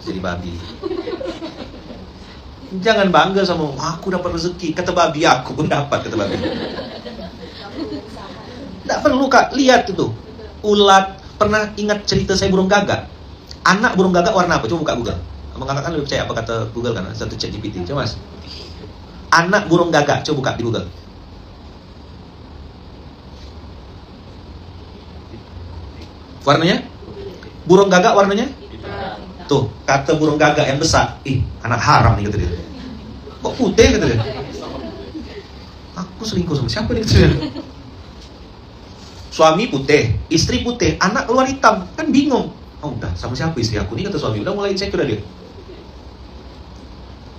Jadi babi. Jangan bangga sama aku dapat rezeki. Kata babi, aku pun dapat, kata babi. Tidak perlu kak, lihat itu ulat. Pernah ingat cerita saya burung gagak? Anak burung gagak warna apa? Coba buka Google. Abang kakak kan lebih percaya apa kata Google kan? Satu chat GPT, coba mas. Anak burung gagak, coba buka di Google. Warnanya? Burung gagak warnanya? Tuh, kata burung gagak yang besar. Ih, anak haram nih kata dia. Kok putih kata dia? Aku selingkuh sama siapa nih kata dia? Suami putih, istri putih, anak keluar hitam. Kan bingung. Oh udah, sama siapa istri aku nih kata suami. Udah mulai insecure dia.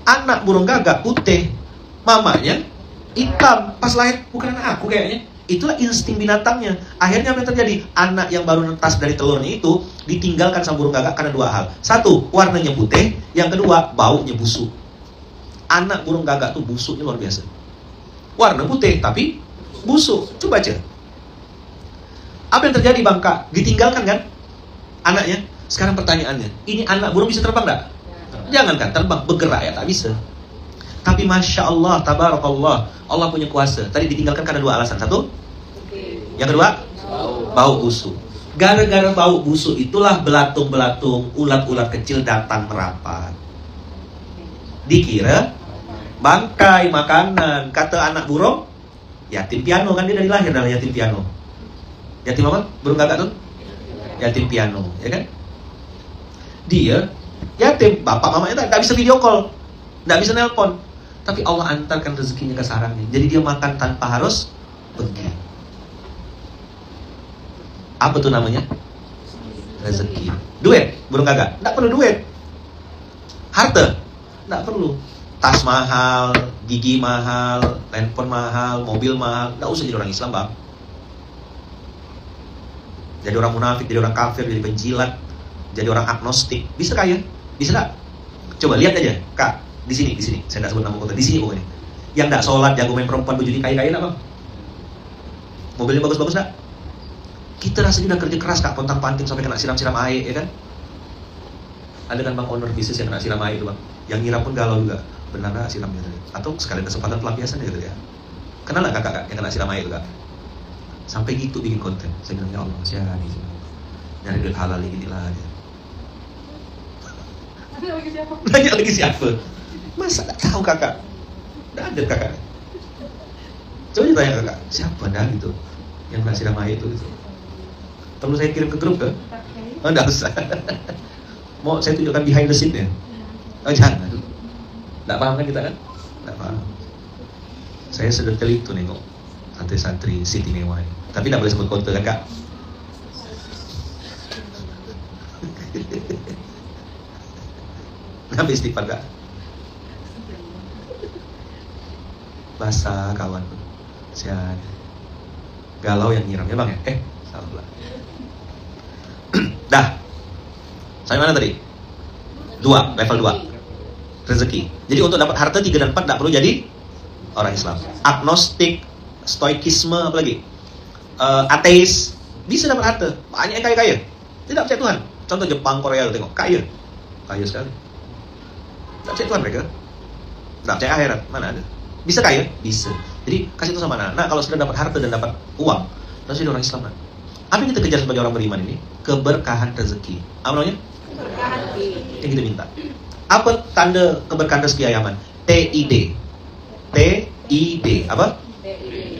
Anak burung gagak putih, mamanya hitam. Pas lahir bukan anak aku kayaknya. Itulah insting binatangnya. Akhirnya apa yang terjadi? Anak yang baru netas dari telurnya itu ditinggalkan sama burung gagak karena 2 hal. 1, warnanya putih. Yang kedua, baunya busuk. Anak burung gagak tuh busuknya luar biasa. Warna putih tapi busuk. Coba aja. Apa yang terjadi bangka? Ditinggalkan kan anaknya. Sekarang pertanyaannya, ini anak burung bisa terbang enggak? Jangan kan terbang, bergerak ya tak bisa. Tapi Masya Allah, Tabarakallah, Allah punya kuasa. Tadi ditinggalkan karena 2 alasan. 1, yang kedua, bau busuk. Gara-gara bau busuk itulah belatung-belatung, ulat-ulat kecil datang merapat. Dikira bangkai makanan. Kata anak burung, yatim piano kan, dia dari lahir adalah yatim piano. Yatim apa? Burung gagak tuh? Yatim piano, ya kan? Dia yatim, bapak mamanya tak bisa video call, tak bisa nelpon. Tapi Allah antarkan rezekinya ke sarangnya. Jadi dia makan tanpa harus pergi. Apa tuh namanya? Rezeki. Duit, burung gagak, tak perlu duit. Harta, tak perlu. Tas mahal, gigi mahal, handphone mahal, mobil mahal, tak usah jadi orang Islam bang. Jadi orang munafik, jadi orang kafir, jadi penjilat, jadi orang agnostik. Bisa kaya? Bisa nggak? Coba lihat aja, Kak. Di sini. Saya nggak sebut nama kota. Di sini pokoknya. Yang nggak sholat, jago main perempuan, bujuni kaya-kaya nggak bang? Mobilnya bagus-bagus nggak? Kita rasanya udah kerja keras Kak, pontang-panting sampai kena siram-siram air, ya kan? Ada kan bang owner bisnis yang kena siram air itu bang? Yang ngira pun galau juga. Benar nggak siramnya tadi? Atau sekalian kesempatan pelampiasan gitu ya? Kenal nggak kakak yang kena siram air itu Kak? Sampai gitu bikin konten. Saya bilang ya Allah, siapa nih? Nyari duit halal ini lah dia. Nanya lagi siapa? Masa nggak tahu kakak? Nggak ada kakak. Coba ditanya kakak, siapa dah gitu yang kena siram air itu? Gitu. Perlu saya kirim ke grup ke? Oh nggak usah. Mau saya tunjukkan behind the scene ya? Oh jangan. Nggak paham kan kita kan? Nggak paham. Saya sedetail itu nengok santri-santri Siti Mewah. Tapi nggak boleh sebut konten kan Kak? Kenapa istighfar Kak? Basah kawan. Sian. Galau yang nyiram ya bang ya? Salah pula. Dah. Sampai mana tadi? 2, level 2. Rezeki. Jadi untuk dapat harta 3 dan 4 tidak perlu jadi orang Islam. Agnostik, stoikisme, apa lagi? Ateis bisa dapat harta. Banyak yang kaya-kaya. Tidak percaya Tuhan. Contoh Jepang, Korea, tengok kaya sekali. Tidak percaya Tuhan mereka. Tidak percaya akhirat. Mana ada? Bisa kaya? Bisa. Jadi kasih itu sama anak. Kalau sudah dapat harta dan dapat uang, harus jadi orang Islam. Apa yang kita kejar sebagai orang beriman ini? Keberkahan rezeki. Apa namanya? Keberkahan rezeki. Yang kita minta. Apa tanda keberkahan rezeki Yaman? TID. TID. Apa?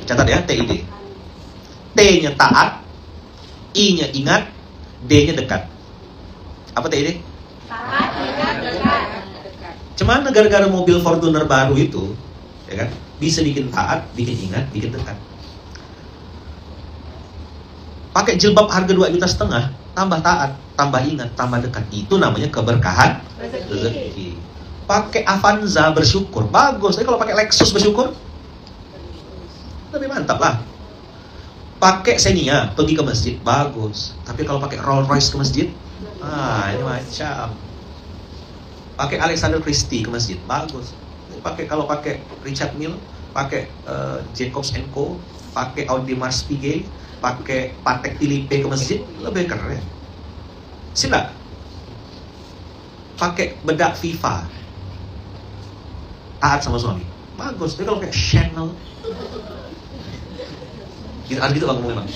Catat ya, TID. T-nya taat, I-nya ingat, D-nya dekat. Apa TID? Taat, ingat, dekat. Cuman gara-gara mobil Fortuner baru itu, ya kan, bisa bikin taat, bikin ingat, bikin dekat. Pakai jilbab harga 2,5 juta, tambah taat, tambah ingat, tambah dekat. Itu namanya keberkahan rezeki. Pakai Avanza bersyukur, bagus. Tapi kalau pakai Lexus bersyukur, lebih mantap lah. Pakai Xenia pergi ke masjid, bagus. Tapi kalau pakai Rolls Royce ke masjid, ini macam. Pakai Alexander Christie ke masjid, bagus. Kalau pakai Richard Mille, pakai Jacobs & Co, pakai Audi Mars Piguet, pakai Patek Philippe ke masjid, lebih keren. Sila. Pakai bedak FIFA, taat sama suami, bagus. Tapi kalau pakai Chanel, gitu bang ngomongin bang.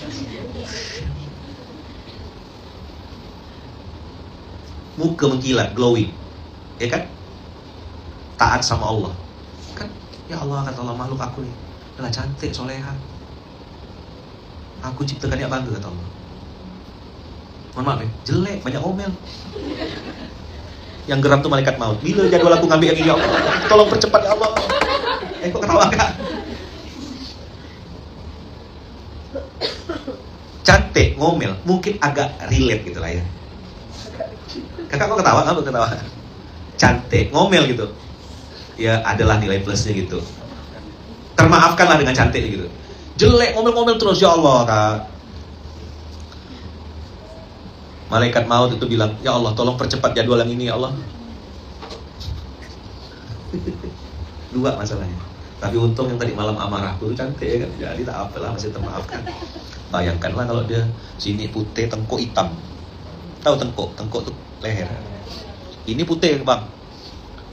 Muka mengkilat, glowing, ya kan? Taat sama Allah, kan? Ya Allah, kata Allah, makhluk aku nih adalah cantik, soleha. Aku ciptakan dia bangga, kata Allah. Mohon maaf ya, jelek, banyak omel. Yang geram tuh malaikat maut. Bila jadwal aku ngambil yang ini, ya Allah, tolong percepat ya Allah. Kok ketawa Kak? Cantik, ngomel, mungkin agak relate gitu lah ya. Kakak kok ketawa? Kamu ketawa? Cantik, ngomel gitu. Ya adalah nilai plusnya gitu. Termaafkanlah dengan cantik gitu. Jelek, ngomel-ngomel terus, ya Allah Kak. Malaikat maut itu bilang, ya Allah tolong percepat jadwal yang ini ya Allah. 2 masalahnya. Tapi untung yang tadi malam amarahku itu cantik ya kan. Jadi tak apalah, masih termaafkan. Bayangkanlah kalau dia sini putih, tengkuk hitam. Tahu tengkuk? Tengkuk tuh leher. Ini putih bang.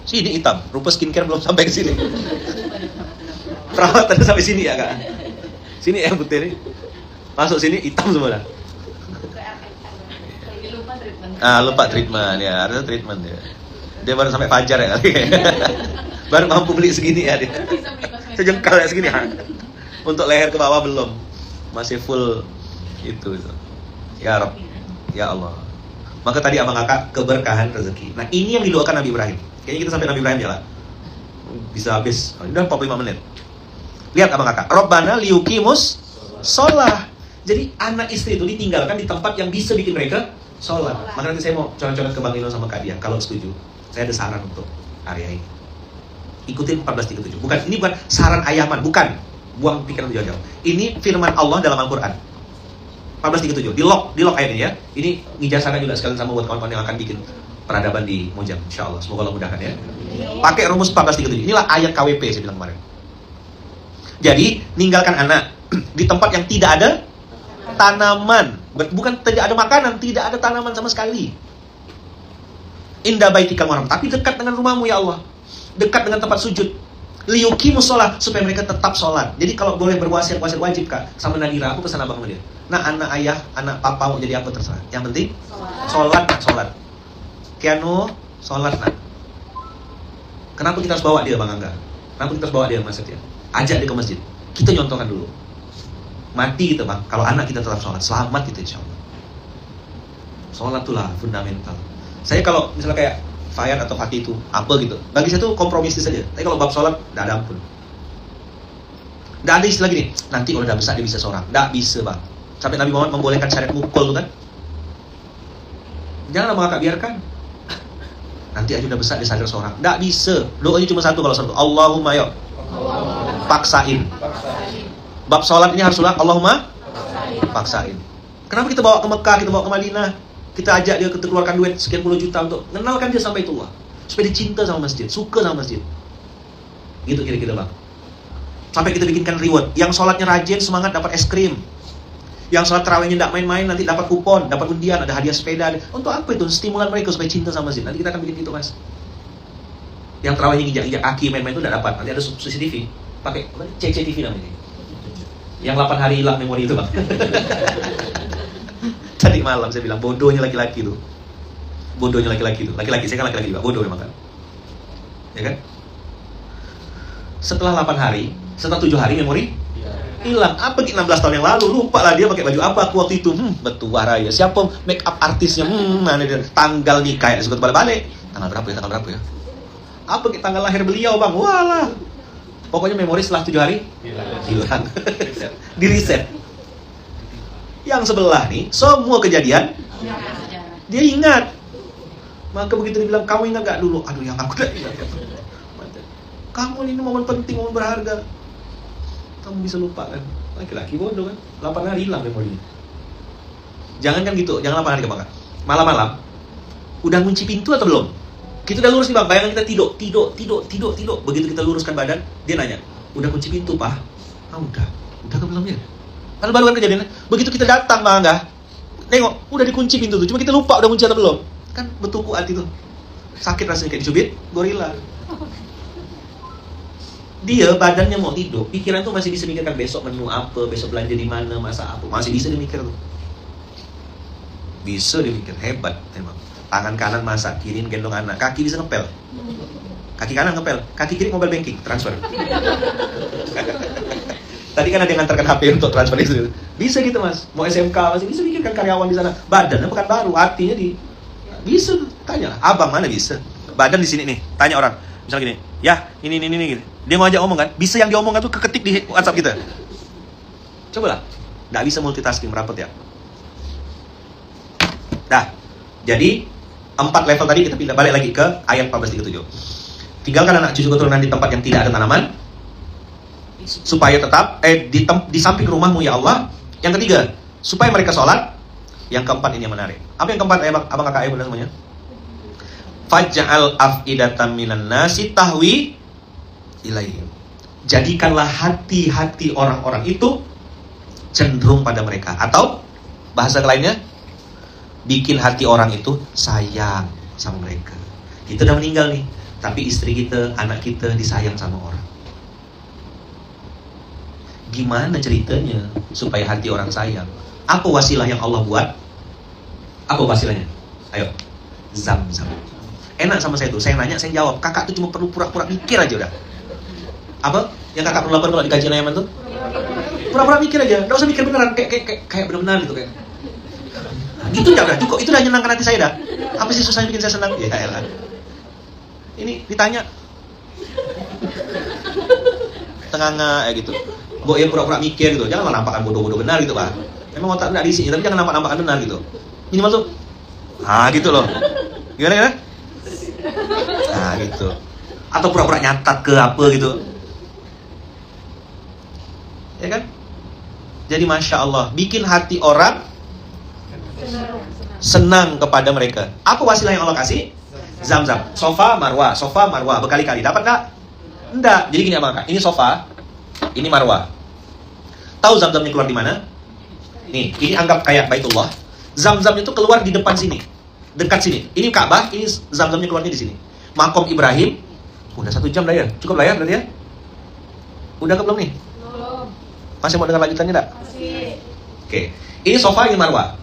Sini hitam. Rupa skincare belum sampai ke sini. Perawatan sampai sini ya kak. Sini yang putih nih. Masuk sini hitam semua dah. Lupa treatment ya, ada treatment ya. Dia baru sampai fajar ya kali. Baru mampu beli segini ya dia. Sejengkal ya segini ya. Untuk leher ke bawah belum. Masih full itu. Ya Rabb, ya Allah. Maka tadi abang kakak keberkahan rezeki. Nah ini yang didoakan Nabi Ibrahim. Kayaknya kita sampai Nabi Ibrahim ya lah. Bisa habis. Udah 45 menit. Lihat abang kakak. Rabbana liyuqimus sholah. Jadi anak istri itu ditinggalkan di tempat yang bisa bikin mereka sholat. Maka nanti saya mau coret-coret ke Bang Ino sama Kak Dian. Kalau setuju, saya ada saran untuk area ini. Ikutin 1437. Ini bukan saran ayaman, bukan. Buang pikiran jauh-jauh. Ini firman Allah dalam Al-Quran. 1437. Di lock ayat ini ya. Ini ngijazahkan juga sekalian sama buat kawan-kawan yang akan bikin peradaban di Mojang, insyaallah. Semoga Allah mudahkan ya. Pakai rumus 1437. Inilah ayat KWP saya bilang kemarin. Jadi, ninggalkan anak di tempat yang tidak ada tanaman. Bukan tidak ada makanan, tidak ada tanaman sama sekali. Indah baitikal muharram, tapi dekat dengan rumahmu ya Allah. Dekat dengan tempat sujud. Liyuqimus shalah, supaya mereka tetap sholat. Jadi kalau boleh berwasiat wajib Kak. Sama Nadira, aku pesan abang sama dia. Nah, anak ayah, anak papa mau jadi apa terserah. Yang penting sholat. Kiano, sholat nak. Kenapa kita harus bawa dia Bang Angga? Kenapa kita harus bawa dia Mas Setia? Ajak dia ke masjid. Kita nyontohkan dulu. Mati kita Bang, kalau anak kita tetap sholat, selamat kita insya Allah. Sholat itulah fundamental. Saya kalau misalnya kayak Fayat atau Fatih itu apa gitu, bagi saya tuh kompromistis saja. Tapi kalau bab sholat, tidak ada ampun. Tidak ada istilah gini, nanti kalau udah besar dia bisa seorang. Tidak bisa Bang. Sampai Nabi Muhammad membolehkan syariat mukul tuh kan. Jangan Abang Kakak biarkan. Nanti aja udah besar dia sadar seorang. Tidak bisa. Doanya cuma satu kalau satu. Allahumma yuk. Paksain. Bab sholat ini haruslah Allahumma paksain. Kenapa kita bawa ke Mekah, kita bawa ke Madinah? Kita ajak dia, kita keluarkan duit sekian puluh juta untuk mengenalkan dia sampai itulah. Supaya dia cinta sama masjid, suka sama masjid. Gitu kira-kira Bang. Sampai kita bikinkan reward. Yang sholatnya rajin, semangat dapat es krim. Yang sholat tarawihnya tidak main-main, nanti dapat kupon, dapat undian, ada hadiah sepeda. Untuk apa itu? Stimulan mereka supaya cinta sama masjid. Nanti kita akan bikin gitu Mas. Yang tarawihnya injak-injak kaki, main-main itu tidak dapat. Nanti ada CCTV. Pakai CCTV namanya. Yang 8 hari hilang memori itu Bang. Tadi malam saya bilang bodohnya laki-laki itu. Bodohnya laki-laki itu. Laki-laki, saya kan laki-laki juga, bodoh memang kan. Ya kan? Setelah 8 hari, setelah 7 hari memori hilang. Apa 16 tahun yang lalu, lupa lah dia pakai baju apa aku waktu itu. Betuah raya. Siapa make up artisnya? Mana dia? Tanggal nikah ya, suka balik-balik. Tanggal berapa ya? Apa tanggal lahir beliau Bang? Walah. Pokoknya memori setelah 7 hari hilang. Di reset. Yang sebelah nih, semua kejadian dia ingat. Maka begitu dibilang, kamu ingat gak dulu? Aduh, yang aku udah ingat. Kamu ini momen penting, momen berharga. Kamu bisa lupa kan? Laki-laki bodoh kan? 8 hari hilang memorinya. Jangan kan gitu, jangan 8 hari kemakan. Malam-malam, udah kunci pintu atau belum? Kita udah lurus nih Bang, bayangan kita tidur. Begitu kita luruskan badan, dia nanya, udah kunci pintu Pak? Udah ke belum ya? Kan baru kan kejadiannya. Begitu kita datang Bang Angga, nengok, udah dikunci pintu tuh. Cuma kita lupa udah kunci atau belum. Kan bertuku hati tuh. Sakit rasanya kayak dicubit gorila. Dia badannya mau tidur, pikiran tuh masih bisa mikirkan besok menu apa, besok belanja di mana, masak apa. Masih bisa dimikir tuh. Bisa dimikir, hebat emang. Tangan kanan masak, kiri gendong anak, kaki bisa ngepel. Kaki kanan ngepel, kaki kiri mobile banking, transfer. Tadi kan ada yang ngantarkan HP untuk transfer itu. Bisa gitu Mas. Mau SMK masih bisa bikinkan karyawan di sana. Badannya bukan baru, hatinya bisa. Tanya, abang mana bisa? Badan di sini nih. Tanya orang. Misalnya gini, ya ini gitu. Dia mau ajak ngomong kan? Bisa yang diomongkan tuh keketik di WhatsApp kita. Cobalah. Nggak bisa multitasking merapet ya. Dah. Jadi 4 level tadi kita pindah balik lagi ke ayat 1437. Tinggalkan anak cucu keturunan di tempat yang tidak ada tanaman, supaya tetap di samping rumahmu ya Allah. Yang ketiga, supaya mereka sholat. Yang keempat ini yang menarik. Apa yang keempat abang kakak ayah benar semuanya? Faj'al af'idatan minan nasi tahwi ilaihim. Jadikanlah hati-hati orang-orang itu cenderung pada mereka. Atau bahasa lainnya, bikin hati orang itu sayang sama mereka. Kita udah meninggal nih, tapi istri kita, anak kita disayang sama orang. Gimana ceritanya supaya hati orang sayang? Apa wasilah yang Allah buat? Apa wasilahnya? Ayo, Zam-Zam. Enak sama saya tuh, saya nanya, saya jawab. Kakak tuh cuma perlu pura-pura mikir aja udah. Apa? Yang kakak perlu lakukan kalau di kajian Ayaman tuh? Pura-pura mikir aja, nggak usah mikir beneran, kayak benar-benar gitu kayak. Gitu udah cukup, itu udah nyenangkan hati saya dah. Apa sih susahnya bikin saya senang? Ya elah. Ini ditanya tengah-tengah gitu. Mbok yang pura-pura mikir gitu. Jangan nampakkan bodoh-bodoh benar gitu, Pak. Memang otak enggak diisi, tapi jangan nampak-nampakkan benar gitu. Minimal tuh gitu loh. Gimana? Gitu. Atau pura-pura nyatat ke apa gitu. Ya kan? Jadi Masya Allah, bikin hati orang senang kepada mereka. Apa wasilah yang Allah kasih? Zam-zam. Sofa, marwah, berkali-kali. Dapat nggak? Enggak. Jadi gini Abang Kakak, ini sofa, ini marwah. Tahu zam-zamnya keluar di mana? Nih, ini anggap kayak Baitullah. Zam-zam itu keluar di depan sini, dekat sini. Ini Ka'bah, ini zam-zamnya keluarnya di sini. Makom Ibrahim, udah 1 jam dah ya. Cukup lah ya berarti ya. Udah ke belum nih? Belum. Masih mau dengar lanjutannya enggak? Masih. Oke. Ini sofa, ini marwah.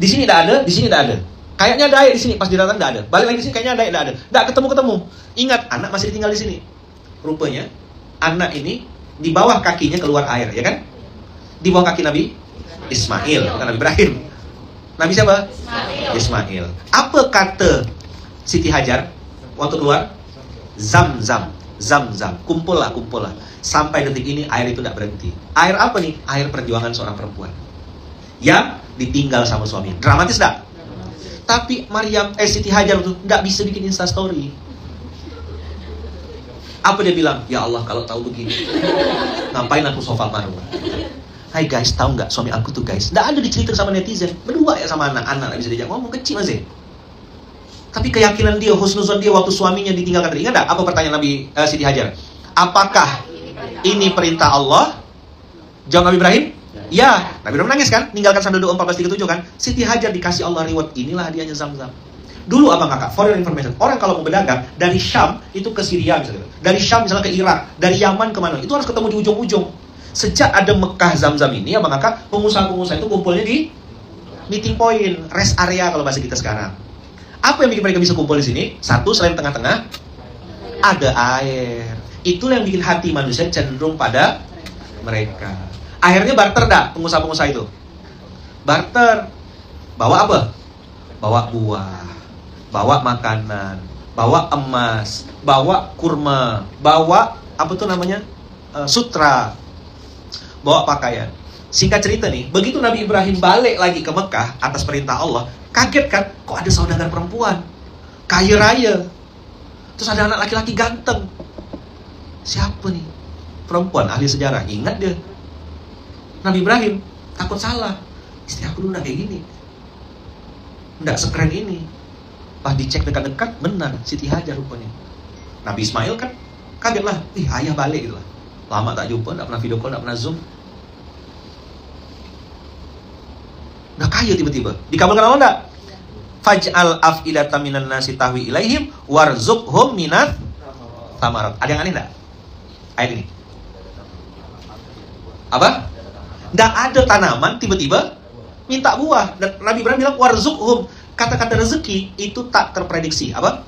Di sini enggak ada, di sini enggak ada. Kayaknya ada air di sini, pas didatang enggak ada. Balik lagi di sini kayaknya ada air, enggak ada. Enggak ketemu-ketemu. Ingat, anak masih ditinggal di sini. Rupanya anak ini di bawah kakinya keluar air, ya kan? Di bawah kaki Nabi Ismail, bukan Nabi Ibrahim. Nabi siapa? Ismail. Apa kata Siti Hajar waktu keluar? Zam-zam, zam-zam. Kumpul lah. Sampai detik ini air itu tidak berhenti. Air apa nih? Air perjuangan seorang perempuan yang ditinggal sama suami. Dramatis enggak? Tapi Siti Hajar itu nggak bisa bikin instastory. Apa dia bilang? Ya Allah, kalau tahu begini, ngapain aku sofa marwah? Hai guys, tahu nggak suami aku tuh guys? Nggak ada dicerita sama netizen. Berdua ya sama anak-anak, nggak bisa diajak ngomong, kecil aja. Tapi keyakinan dia, husnuzon dia waktu suaminya ditinggalkan. Ingat nggak? Apa pertanyaan Siti Hajar? Apakah ini perintah Allah? Jawab Nabi Ibrahim? Ya. Nabi Ibrahim nangis kan? Ninggalkan sambil doa 1437 kan? Siti Hajar dikasih Allah reward. Inilah hadiahnya Zam-zam. Dulu Abang Kakak, for your information, orang kalau mau berdagang dari Syam itu ke Syria misalnya, dari Syam misalnya ke Irak, dari Yaman kemana, itu harus ketemu di ujung-ujung. Sejak ada Mekah Zam-zam ini, Abang Kakak, pengusaha-pengusaha itu kumpulnya di meeting point, rest area kalau bahasa kita sekarang. Apa yang bikin mereka bisa kumpul di sini? Satu, selain tengah-tengah ada air. Itulah yang bikin hati manusia cenderung pada mereka. Akhirnya barter dah pengusaha-pengusaha itu. Barter. Bawa apa? Bawa buah, bawa makanan, bawa emas, bawa kurma, bawa apa tuh namanya? Sutra, bawa pakaian. Singkat cerita nih, begitu Nabi Ibrahim balik lagi ke Mekah atas perintah Allah, kaget kan? Kok ada saudagar perempuan kaya raya, terus ada anak laki-laki ganteng. Siapa nih? Perempuan ahli sejarah. Ingat dia, Nabi Ibrahim takut salah. Istri aku dulu nggak kayak gini, nggak sekeren ini. Pas dicek dekat-dekat, benar Siti Hajar rupanya. Nabi Ismail kan kaget lah, ayah balik gitu lah. Lama tak jumpa, nggak pernah video call, nggak pernah zoom. Udah kaya tiba-tiba. Dikabulkan Allah enggak? Faj'al af'idatan minan nasi tahwi ilaihim warzuqhum minat thamarat. Ada yang aneh enggak? Ayat ini. Apa? Enggak ada tanaman tiba-tiba minta buah. Dan Nabi Ibrahim bilang warzuqhum. Kata-kata rezeki itu tak terprediksi. Apa?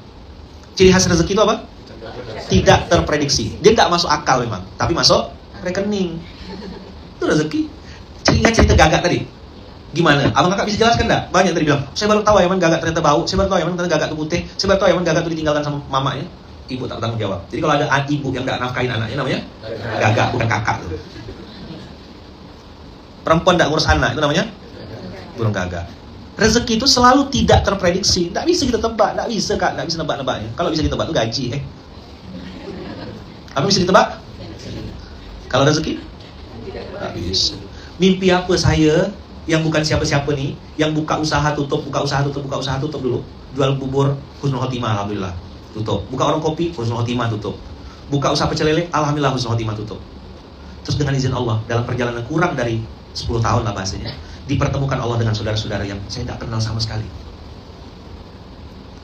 Ciri khas rezeki itu apa? Tidak terprediksi. Dia enggak masuk akal memang, tapi masuk rekening. Itu rezeki. Ingat cerita gagak tadi? Gimana? Abang Kakak bisa jelaskan enggak? Banyak tadi bilang, saya baru tahu Yaman gagak ternyata bau. Saya baru tahu Yaman ternyata gagak tuh putih. Saya baru tahu Yaman gagak tuh ditinggalkan sama mamanya. Ibu tak tanggung jawab. Jadi kalau ada ibu yang enggak nafkahin anaknya namanya gagak, bukan kakak. Perempuan enggak ngurus anak itu namanya burung gagak. Rezeki itu selalu tidak terprediksi. Enggak bisa kita tebak, enggak bisa Kak, enggak bisa nebak-nebaknya. Kalau bisa ditebak itu gaji, Apa bisa ditebak? Kalau rezeki? Enggak bisa. Mimpi apa saya yang bukan siapa-siapa nih, yang buka usaha tutup dulu. Jual bubur, husnul khotimah, alhamdulillah, tutup. Buka warung kopi, husnul khotimah, tutup. Buka usaha pecel lele, alhamdulillah, husnul khotimah, tutup. Terus dengan izin Allah, dalam perjalanan kurang dari 10 tahun lah bahasanya, dipertemukan Allah dengan saudara-saudara yang saya tidak kenal sama sekali.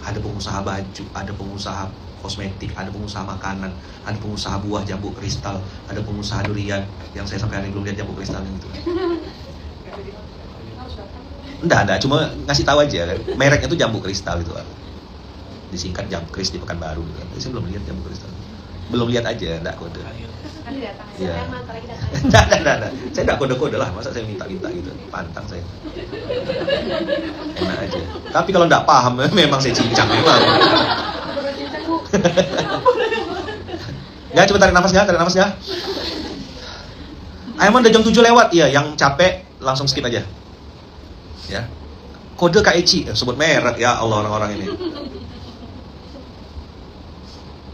Ada pengusaha baju, ada pengusaha kosmetik, ada pengusaha makanan, ada pengusaha buah jambu kristal, ada pengusaha durian yang saya sampai hari ini belum lihat jambu kristalnya itu. Enggak, cuma ngasih tahu aja kan. Mereknya itu jambu kristal itu. Disingkat Jamkris di Pekanbaru gitu kan. Saya belum lihat jambu kristal. Belum lihat aja, enggak kode. Kan datang. Iya. Saya Enggak. Saya enggak kode-kode lah, masa saya minta-minta gitu. Pantang saya. Enak aja. Tapi kalau enggak paham memang saya cincang memang. Enggak, coba tarik nafas ya. Emang udah jam 7 lewat. Iya, yang capek langsung skip aja. Ya. Kode Kak Eci, sebut merek ya Allah orang-orang ini.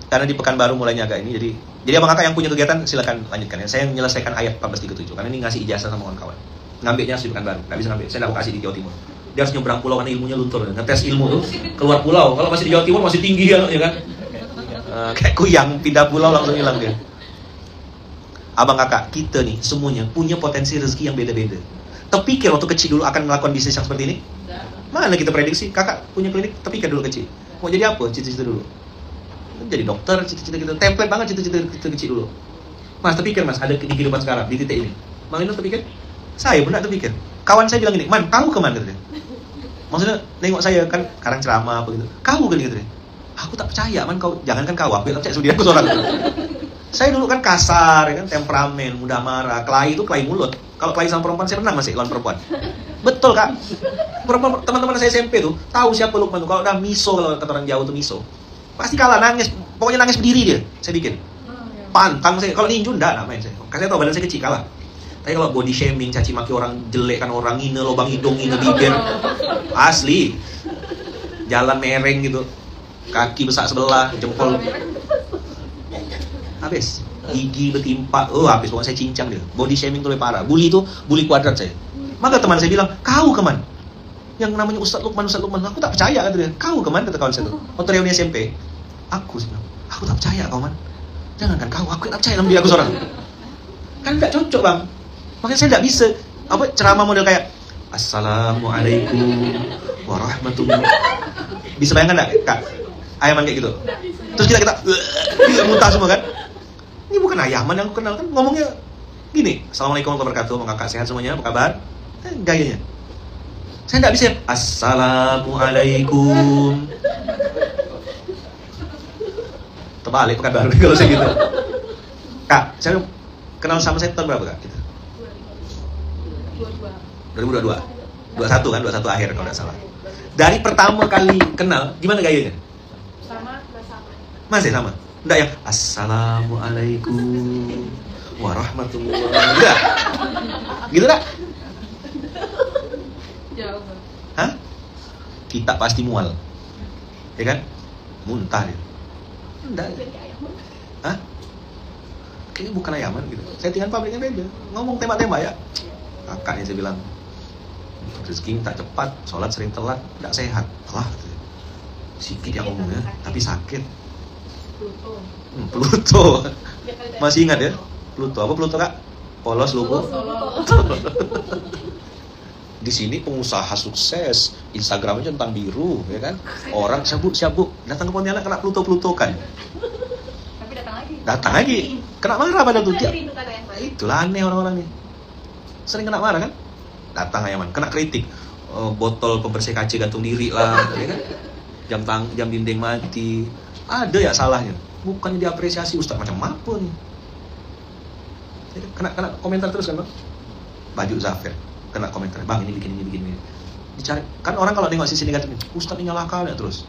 Karena di Pekanbaru mulainya agak ini, jadi Jadi abang kakak yang punya kegiatan silakan lanjutkan ya. Saya menyelesaikan ayat 1437 karena ini ngasih ijazah sama kawan-kawan. Ngambilnya harus di Pekanbaru, nggak bisa ngambil. Saya nggak mau kasih di Jawa Timur. Dia harus nyebrang pulau karena ilmunya luntur. Ngetes ilmu tuh keluar pulau. Kalau masih di Jawa Timur masih tinggi ya kan. Kayak kuyang pindah pulau langsung hilang dia. Abang kakak kita nih semuanya punya potensi rezeki yang beda-beda. Terpikir waktu kecil dulu akan melakukan bisnis yang seperti ini? Mana kita prediksi? Kakak punya klinik, terpikir dulu kecil. Mau jadi apa? Cita-cita dulu. Jadi dokter, cita-cita gitu. Template banget cita-cita kita kecil dulu. Mas, terpikir mas, ada di kehidupan sekarang, di titik ini. Mang Ino terpikir? Saya pun tak terpikir. Kawan saya bilang gini, Man, kau kemana? Gitu. Maksudnya, nengok saya kan, sekarang ceramah apa gitu. Kau kan gitu. Aku tak percaya, Man, kau, jangankan kau, aku tak percaya sudah aku seorang. Saya dulu kan kasar, ya kan, temperamen, mudah marah. Kelahi itu kelahi mulut. Kalau kelahi sama perempuan, saya menang masih lawan perempuan. Betul kak. Teman-teman saya SMP tuh, tahu siapa Lukman tuh. Kalau udah miso, kalau kata orang Jawa tuh miso. Pasti kalah, nangis. Pokoknya nangis berdiri dia, saya bikin. Pantang saya. Kalau ninju enggak main saya. Karena saya tahu badan saya kecil, kalah. Tapi kalau body shaming, caci maki orang, jelek kan orang, ngine lubang hidung, ngine bibir. Asli. Jalan mereng gitu. Kaki besar sebelah, jempol. Habis. Gigi bertimpa. Habis. Pokoknya saya cincang dia. Body shaming tuh lebih parah. Bully itu, bully kuadrat saya. Maka teman saya bilang, kau kemana? Yang namanya Ustadz Lukman. Aku tak percaya kata dia. Kau kemana kata kawan saya tuh. Waktu reuni SMP. Aku tak percaya kau man. Jangankan kau, aku tak percaya nama dia aku seorang. Kan gak cocok bang. Makanya saya gak bisa ceramah model kayak Assalamualaikum warahmatullahi. Bisa bayangkan gak kak? Ayaman kayak gitu. Terus kita muntah semua kan. Ini bukan Ayaman yang aku kenal kan. Ngomongnya gini, Assalamualaikum warahmatullahi wabarakatuh. Kakak sehat semuanya, apa kabar? Gayanya saya gak bisa. Assalamualaikum. Terbalik Pekanbaru kalau saya gitu. Kak, saya kenal sama saya tahun berapa kak? Gitu. 2022. 21 kan, 21 akhir kalau tidak salah. Dari pertama kali kenal, gimana gayanya? Sama. Masih sama? Enggak yang Assalamualaikum warahmatullahi wabarakatuh. Enggak? Gitu tak? Jauh. Hah? Kita pasti mual. Ya kan? Muntah dia. Enggak. Hah? Kayaknya bukan Ayaman gitu. Settingan pabriknya beda. Ngomong tembak-tembak ya. Kakaknya saya bilang, rezeki tak cepat, sholat sering telat, tidak sehat. Alah, sikit yang ngomongnya, tapi sakit. Pluto. Masih ingat ya? Pluto. Apa Pluto kak? Polos, lupa. Di sini pengusaha sukses, Instagramnya centang biru, ya kan? Orang syabuk, datang ke Pontianak kena Pluto kan? Tapi Datang lagi, kena marah pada tuh. Itulah aneh orang-orang nih. Sering kena marah kan? Datang Ayaman, kena kritik. Botol pembersih kaca gantung diri lah, ya kan? Jam dinding mati. Ada ya salahnya. Bukannya diapresiasi Ustaz macam apa nih? Kena komentar terus kan bang? Baju Zafir kena komentar, bang ini bikin ini. Dicari kan orang kalau nengok sisi negatif, Ustaz ini nyalahkan ya terus.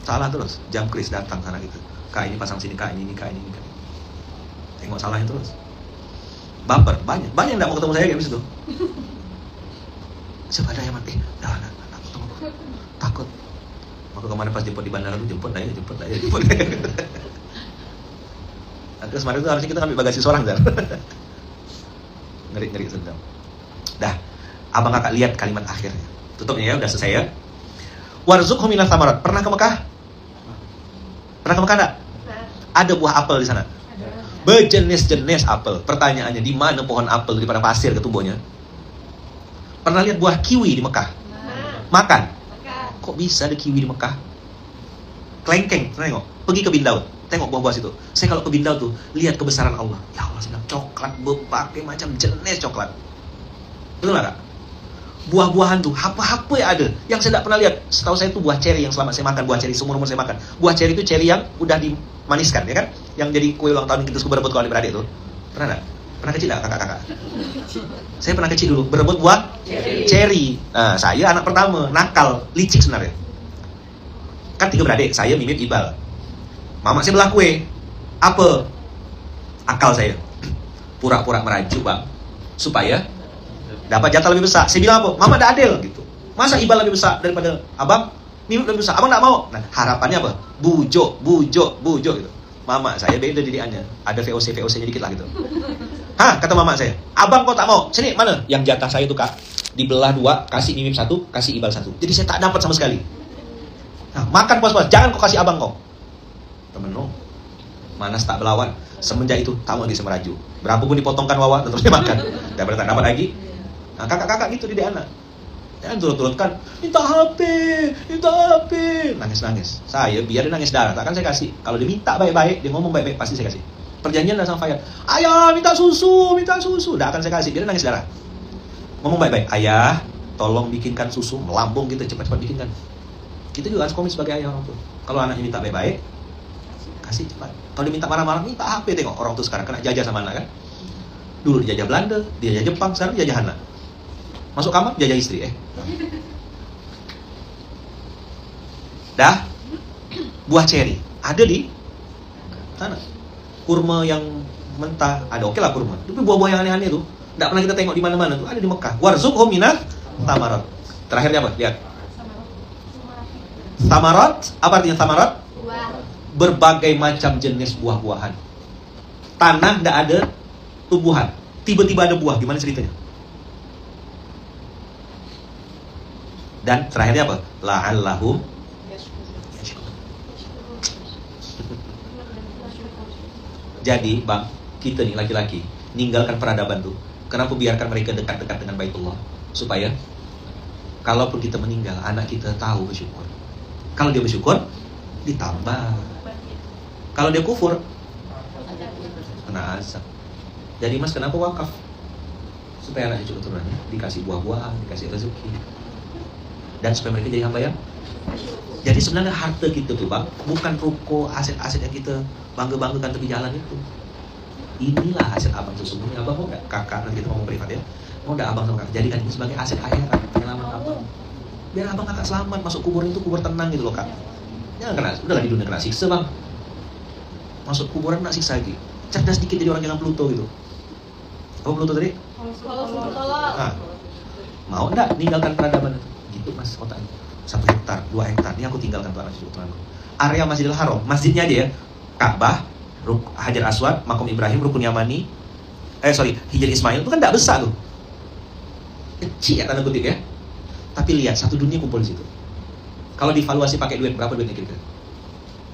Salah terus. Jam kris datang karena gitu. Kak ini pasang sini, kak ini. Tengok salahnya terus. Baper banyak yang enggak mau ketemu saya kayak gitu. Siapa ada yang mati? Takut. Maka kemarin pas jemput di bandara lu jemput aja. Terus kemarin itu harusnya kita ngambil bagasi seorang kan. Ngeri sedang. Dah, abang kakak lihat kalimat akhirnya. Tutupnya ya, udah selesai ya. Warzuqhum minas samarat. Pernah ke Mekah? Enggak? Ada buah apel di sana. Berjenis-jenis apel. Pertanyaannya, di mana pohon apel daripada pasir ketumbuhnya? Pernah lihat buah kiwi di Mekah? Makan? Kok bisa ada kiwi di Mekah? Kelengkeng, tengok. Pergi ke Bindaud, tengok buah-buah situ. Saya kalau ke Bindaud tuh, lihat kebesaran Allah. Ya Allah, sedang coklat berbagai macam jenis coklat. Betul nggak kak? Buah-buahan tuh, apa-apa ya ada. Yang saya tidak pernah lihat, setahu saya itu buah ceri yang selama saya makan, buah ceri seumur saya makan. Buah ceri itu ceri yang udah dimaniskan, ya kan? Yang jadi kue ulang tahun kita suka berebut kalau adik-beradik tuh. Pernah nggak? Pernah kecil nggak kakak-kakak? Saya pernah kecil dulu, berebut buah ceri. Nah, saya anak pertama, nakal, licik sebenarnya. Kan 3 beradik, saya Mimit Ibal. Mama saya belah kue. Apa? Akal saya. Pura-pura merajuk bang, supaya dapat jatah lebih besar. Saya bilang apa? Mama ada adil gitu. Masa Ibal lebih besar daripada abang? Mimit lebih besar. Abang nggak mau. Nah harapannya apa? Bujuk gitu. Mama saya beda didikannya. Ada VOC-nya dikit lah gitu. Hah, kata mama saya, abang kok tak mau? Sini, mana? Yang jatah saya tuh kak, dibelah dua, kasih mimim satu, kasih ibal satu. Jadi saya tak dapat sama sekali. Nah, makan puas-puas, jangan kok kasih abang kok. Temen lo, manas tak berlawan. Semenjak itu, tak mau lagi saya meraju. Berapapun dipotongkan wawa, terus dia makan. Daripada tak dapat lagi. Nah, kakak-kakak gitu didik anak. Jangan turut-turut kan, minta HP. Nangis-nangis. Saya biar dia nangis darah, takkan saya kasih. Kalau dia minta baik-baik, dia ngomong baik-baik, pasti saya kasih. Perjanjian dah sama Fayat. Ayah, minta susu. Dah akan saya kasih, biar dia nangis darah. Ngomong baik-baik, ayah, tolong bikinkan susu, melambung kita cepat-cepat bikinkan. Kita juga harus komit sebagai ayah orang tua. Kalau anaknya minta baik-baik, kasih cepat. Kalau dia minta marah-marah, minta HP. Tengok orang tua sekarang kena jajah sama anak kan. Dulu dijajah Belanda, dijajah Jepang, sekarang dijajah anak. Masuk kamar, jajah istri Dah, buah ceri ada di sana. Kurma yang mentah ada, oke lah kurma. Tapi buah-buah yang aneh-aneh tuh tidak pernah kita tengok di mana-mana tuh, ada di Mekah. Warzuqhum minat tamarat. Terakhirnya apa? Lihat. Tamarat, apa artinya tamarat? Berbagai macam jenis buah-buahan. Tanah tidak ada tumbuhan, tiba-tiba ada buah. Gimana ceritanya? Dan terakhirnya apa? La'allahum. Jadi bang, kita nih laki-laki ninggalkan peradaban tuh. Kenapa biarkan mereka dekat-dekat dengan Baitullah? Supaya kalaupun kita meninggal, anak kita tahu bersyukur. Kalau dia bersyukur, ditambah. Kalau dia kufur, kena azab. Jadi mas, kenapa wakaf? Supaya anak cucu keturunannya dikasih buah-buahan, dikasih rezeki, dan supaya mereka jadi hamba yang. Jadi sebenarnya harta kita tuh bang, bukan ruko, aset-aset yang kita bangga-banggakan tepi jalan itu. Inilah aset abang sesungguhnya. Abang mau gak? Kakak, nanti kita ngomong privat ya. Mau gak abang sama kakak jadikan ini sebagai aset akhirat, penyelamat abang. Biar abang kakak selamat, masuk kubur itu kubur tenang gitu loh kak. Jangan kena, udahlah di dunia kena siksa bang. Masuk kuburan kena siksa lagi. Cerdas dikit jadi orang jangan Pluto gitu. Apa Pluto tadi? Nah, mau enggak ninggalkan peradaban itu? Gitu mas otaknya. 1 hektar, 2 hektar, ini aku tinggalkan tuh anak cucu keturunanku. Area Masjidil Haram, masjidnya aja ya, Ka'bah, Hajar Aswad, Makom Ibrahim, Rukun Yamani, Hijr Ismail, itu kan tidak besar tuh, kecil ya tanda kutip ya. Tapi lihat, satu dunia kumpul di situ. Kalau divaluasi pakai duit, berapa duitnya kira-kira?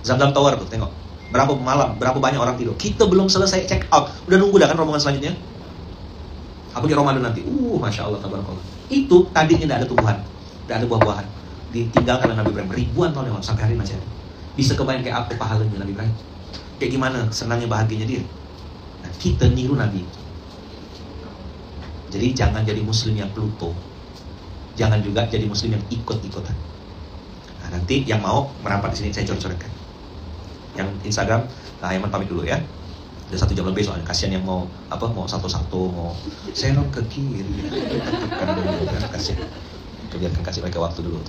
Zamzam Tower tuh, tengok, berapa malam, berapa banyak orang tidur. Kita belum selesai check out, udah nunggu dah kan rombongan selanjutnya. Apalagi Ramadan nanti, masya Allah, tabarakallah. Itu tadinya tidak ada tumbuhan, tidak ada buah-buahan. Ditinggalkan oleh Nabi Ibrahim ribuan tahun yang lalu, sampai hari ini masih ada. Bisa kebayang kayak apa pahalanya Nabi Ibrahim, kayak gimana senangnya bahagianya dia. Nah, kita niru Nabi. Jadi jangan jadi muslim yang Pluto, jangan juga jadi muslim yang ikut-ikutan. Nah, nanti yang mau merapat di sini saya coret-coretkan. Yang Instagram, nah Yaman pamit dulu ya. Udah 1 jam lebih soalnya, kasihan yang mau satu-satu mau serong ke kiri. Kasihan. Biarkan kasih mereka waktu dulu.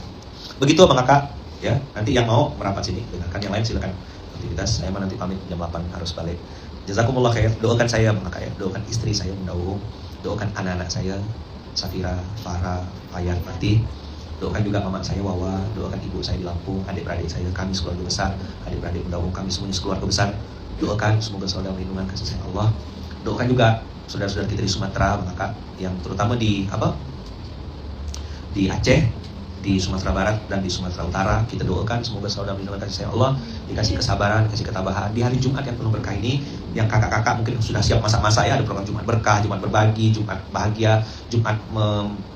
Begitu abang kakak ya. Nanti yang mau merapat sini, dengarkan, yang lain silakan aktivitas. Saya nanti pamit jam 8 harus balik. Jazakumullah khair. Doakan saya abang kakak ya. Doakan istri saya Munawung. Doakan anak-anak saya Safira, Farah, Fayat, Fatih. Doakan juga mama saya Wawa. Doakan ibu saya di Lampung, adik-beradik saya, kami sekeluarga besar, adik-beradik Munawung, kami semuanya sekeluarga besar. Doakan semoga selalu dalam lindungan kasih sayang Allah. Doakan juga saudara-saudara kita di Sumatera abang kakak, yang terutama di Aceh, di Sumatera Barat dan di Sumatera Utara. Kita doakan semoga selalu dalam lindungan kasih sayang Allah, dikasih kesabaran, dikasih ketabahan di hari Jumat yang penuh berkah ini. Yang kakak-kakak mungkin sudah siap masak-masak ya, ada program Jumat berkah, Jumat berbagi, Jumat bahagia, Jumat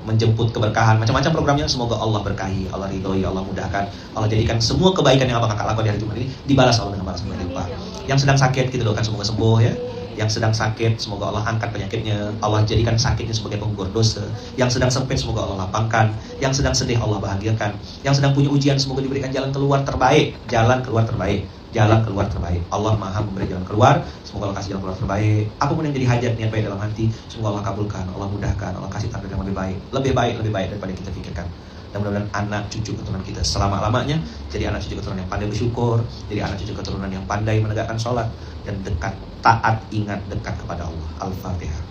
menjemput keberkahan, macam-macam programnya. Semoga Allah berkahi, Allah ridhoi, Allah mudahkan, Allah jadikan semua kebaikan yang abang kakak lakukan di hari Jumat ini dibalas Allah dengan balasan berlimpah. Yang sedang sakit kita doakan semoga sembuh ya. Yang sedang sakit semoga Allah angkat penyakitnya, Allah jadikan sakitnya sebagai penggugur dosa. Yang sedang sempit semoga Allah lapangkan, yang sedang sedih Allah bahagiakan, yang sedang punya ujian semoga diberikan jalan keluar terbaik, jalan keluar terbaik, jalan keluar terbaik. Allah Maha memberi jalan keluar, semoga Allah kasih jalan keluar terbaik. Apapun yang jadi hajat niat baik dalam hati, semoga Allah kabulkan, Allah mudahkan, Allah kasih takdir yang lebih baik daripada yang kita pikirkan. Dan mudah-mudahan anak cucu keturunan kita selama-lamanya jadi anak cucu keturunan yang pandai bersyukur, jadi anak cucu keturunan yang pandai menegakkan sholat dan dekat, taat, ingat, dekat kepada Allah. Al-Fatihah.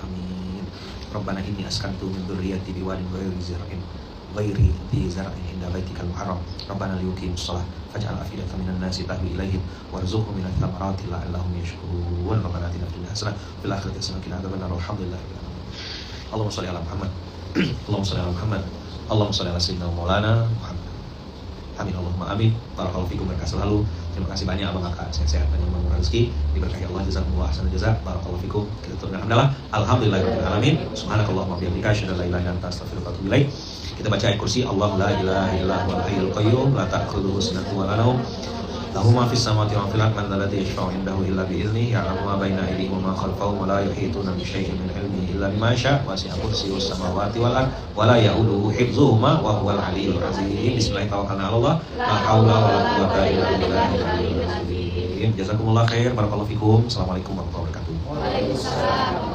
Amin. Rabbana inni askantu min dzurriyyati biwadin ghairi dzi zar'in inda baitikal muharram Rabbana liyuqimus shalah faj'al afidatan minan nasi tahwi ilaihim warzuqhum minats thamarati la'allahum yashkurun Rabbana atina fid dunya hasanah fil akhirati hasanah wa qina adzabannar walhamdulillahi rabbil alamin Allahumma shalli ala Muhammad Allahumma shalli ala Muhammad Allahumma shalli ala sayyidina Maulana Muhammad amin Allahumma amin barakallahu fikum berkah selalu terima kasih banyak abang kakak sehat-sehat dan murah rezeki diberkahi Allah jazakumullah ahsanal jazaa barakallahu fikum kita turunkan alhamdulillahirabbil alamin subhanakallahumma wa bihamdika asyhadu an la ilaha illa anta astaghfiruka wa atubu ilaik kita baca ayat kursi Allahu la ilaha illa huwal hayyul qayyum la ta'khudhuhu sinatun wa la nawm lahu ma fis samawati wa fil ardi man dzal ladzi yashfa'u indahu illa bi idznihi ya'lamu ma baina aydihim wa ma khalfahum wa la yuhituna bi syai'in min ilmihi illa bima syaa' wasi'a kursiyyuhus samawati wal ardi wa la ya'uduhu hifdzuhuma wa huwal 'aliyyul 'azim bismillah tawakkalna 'ala Allah la haula wa la quwwata illa billah jazakumullah khair barakallahu fikum assalamualaikum warahmatullahi wabarakatuh. Waalaikumsalam.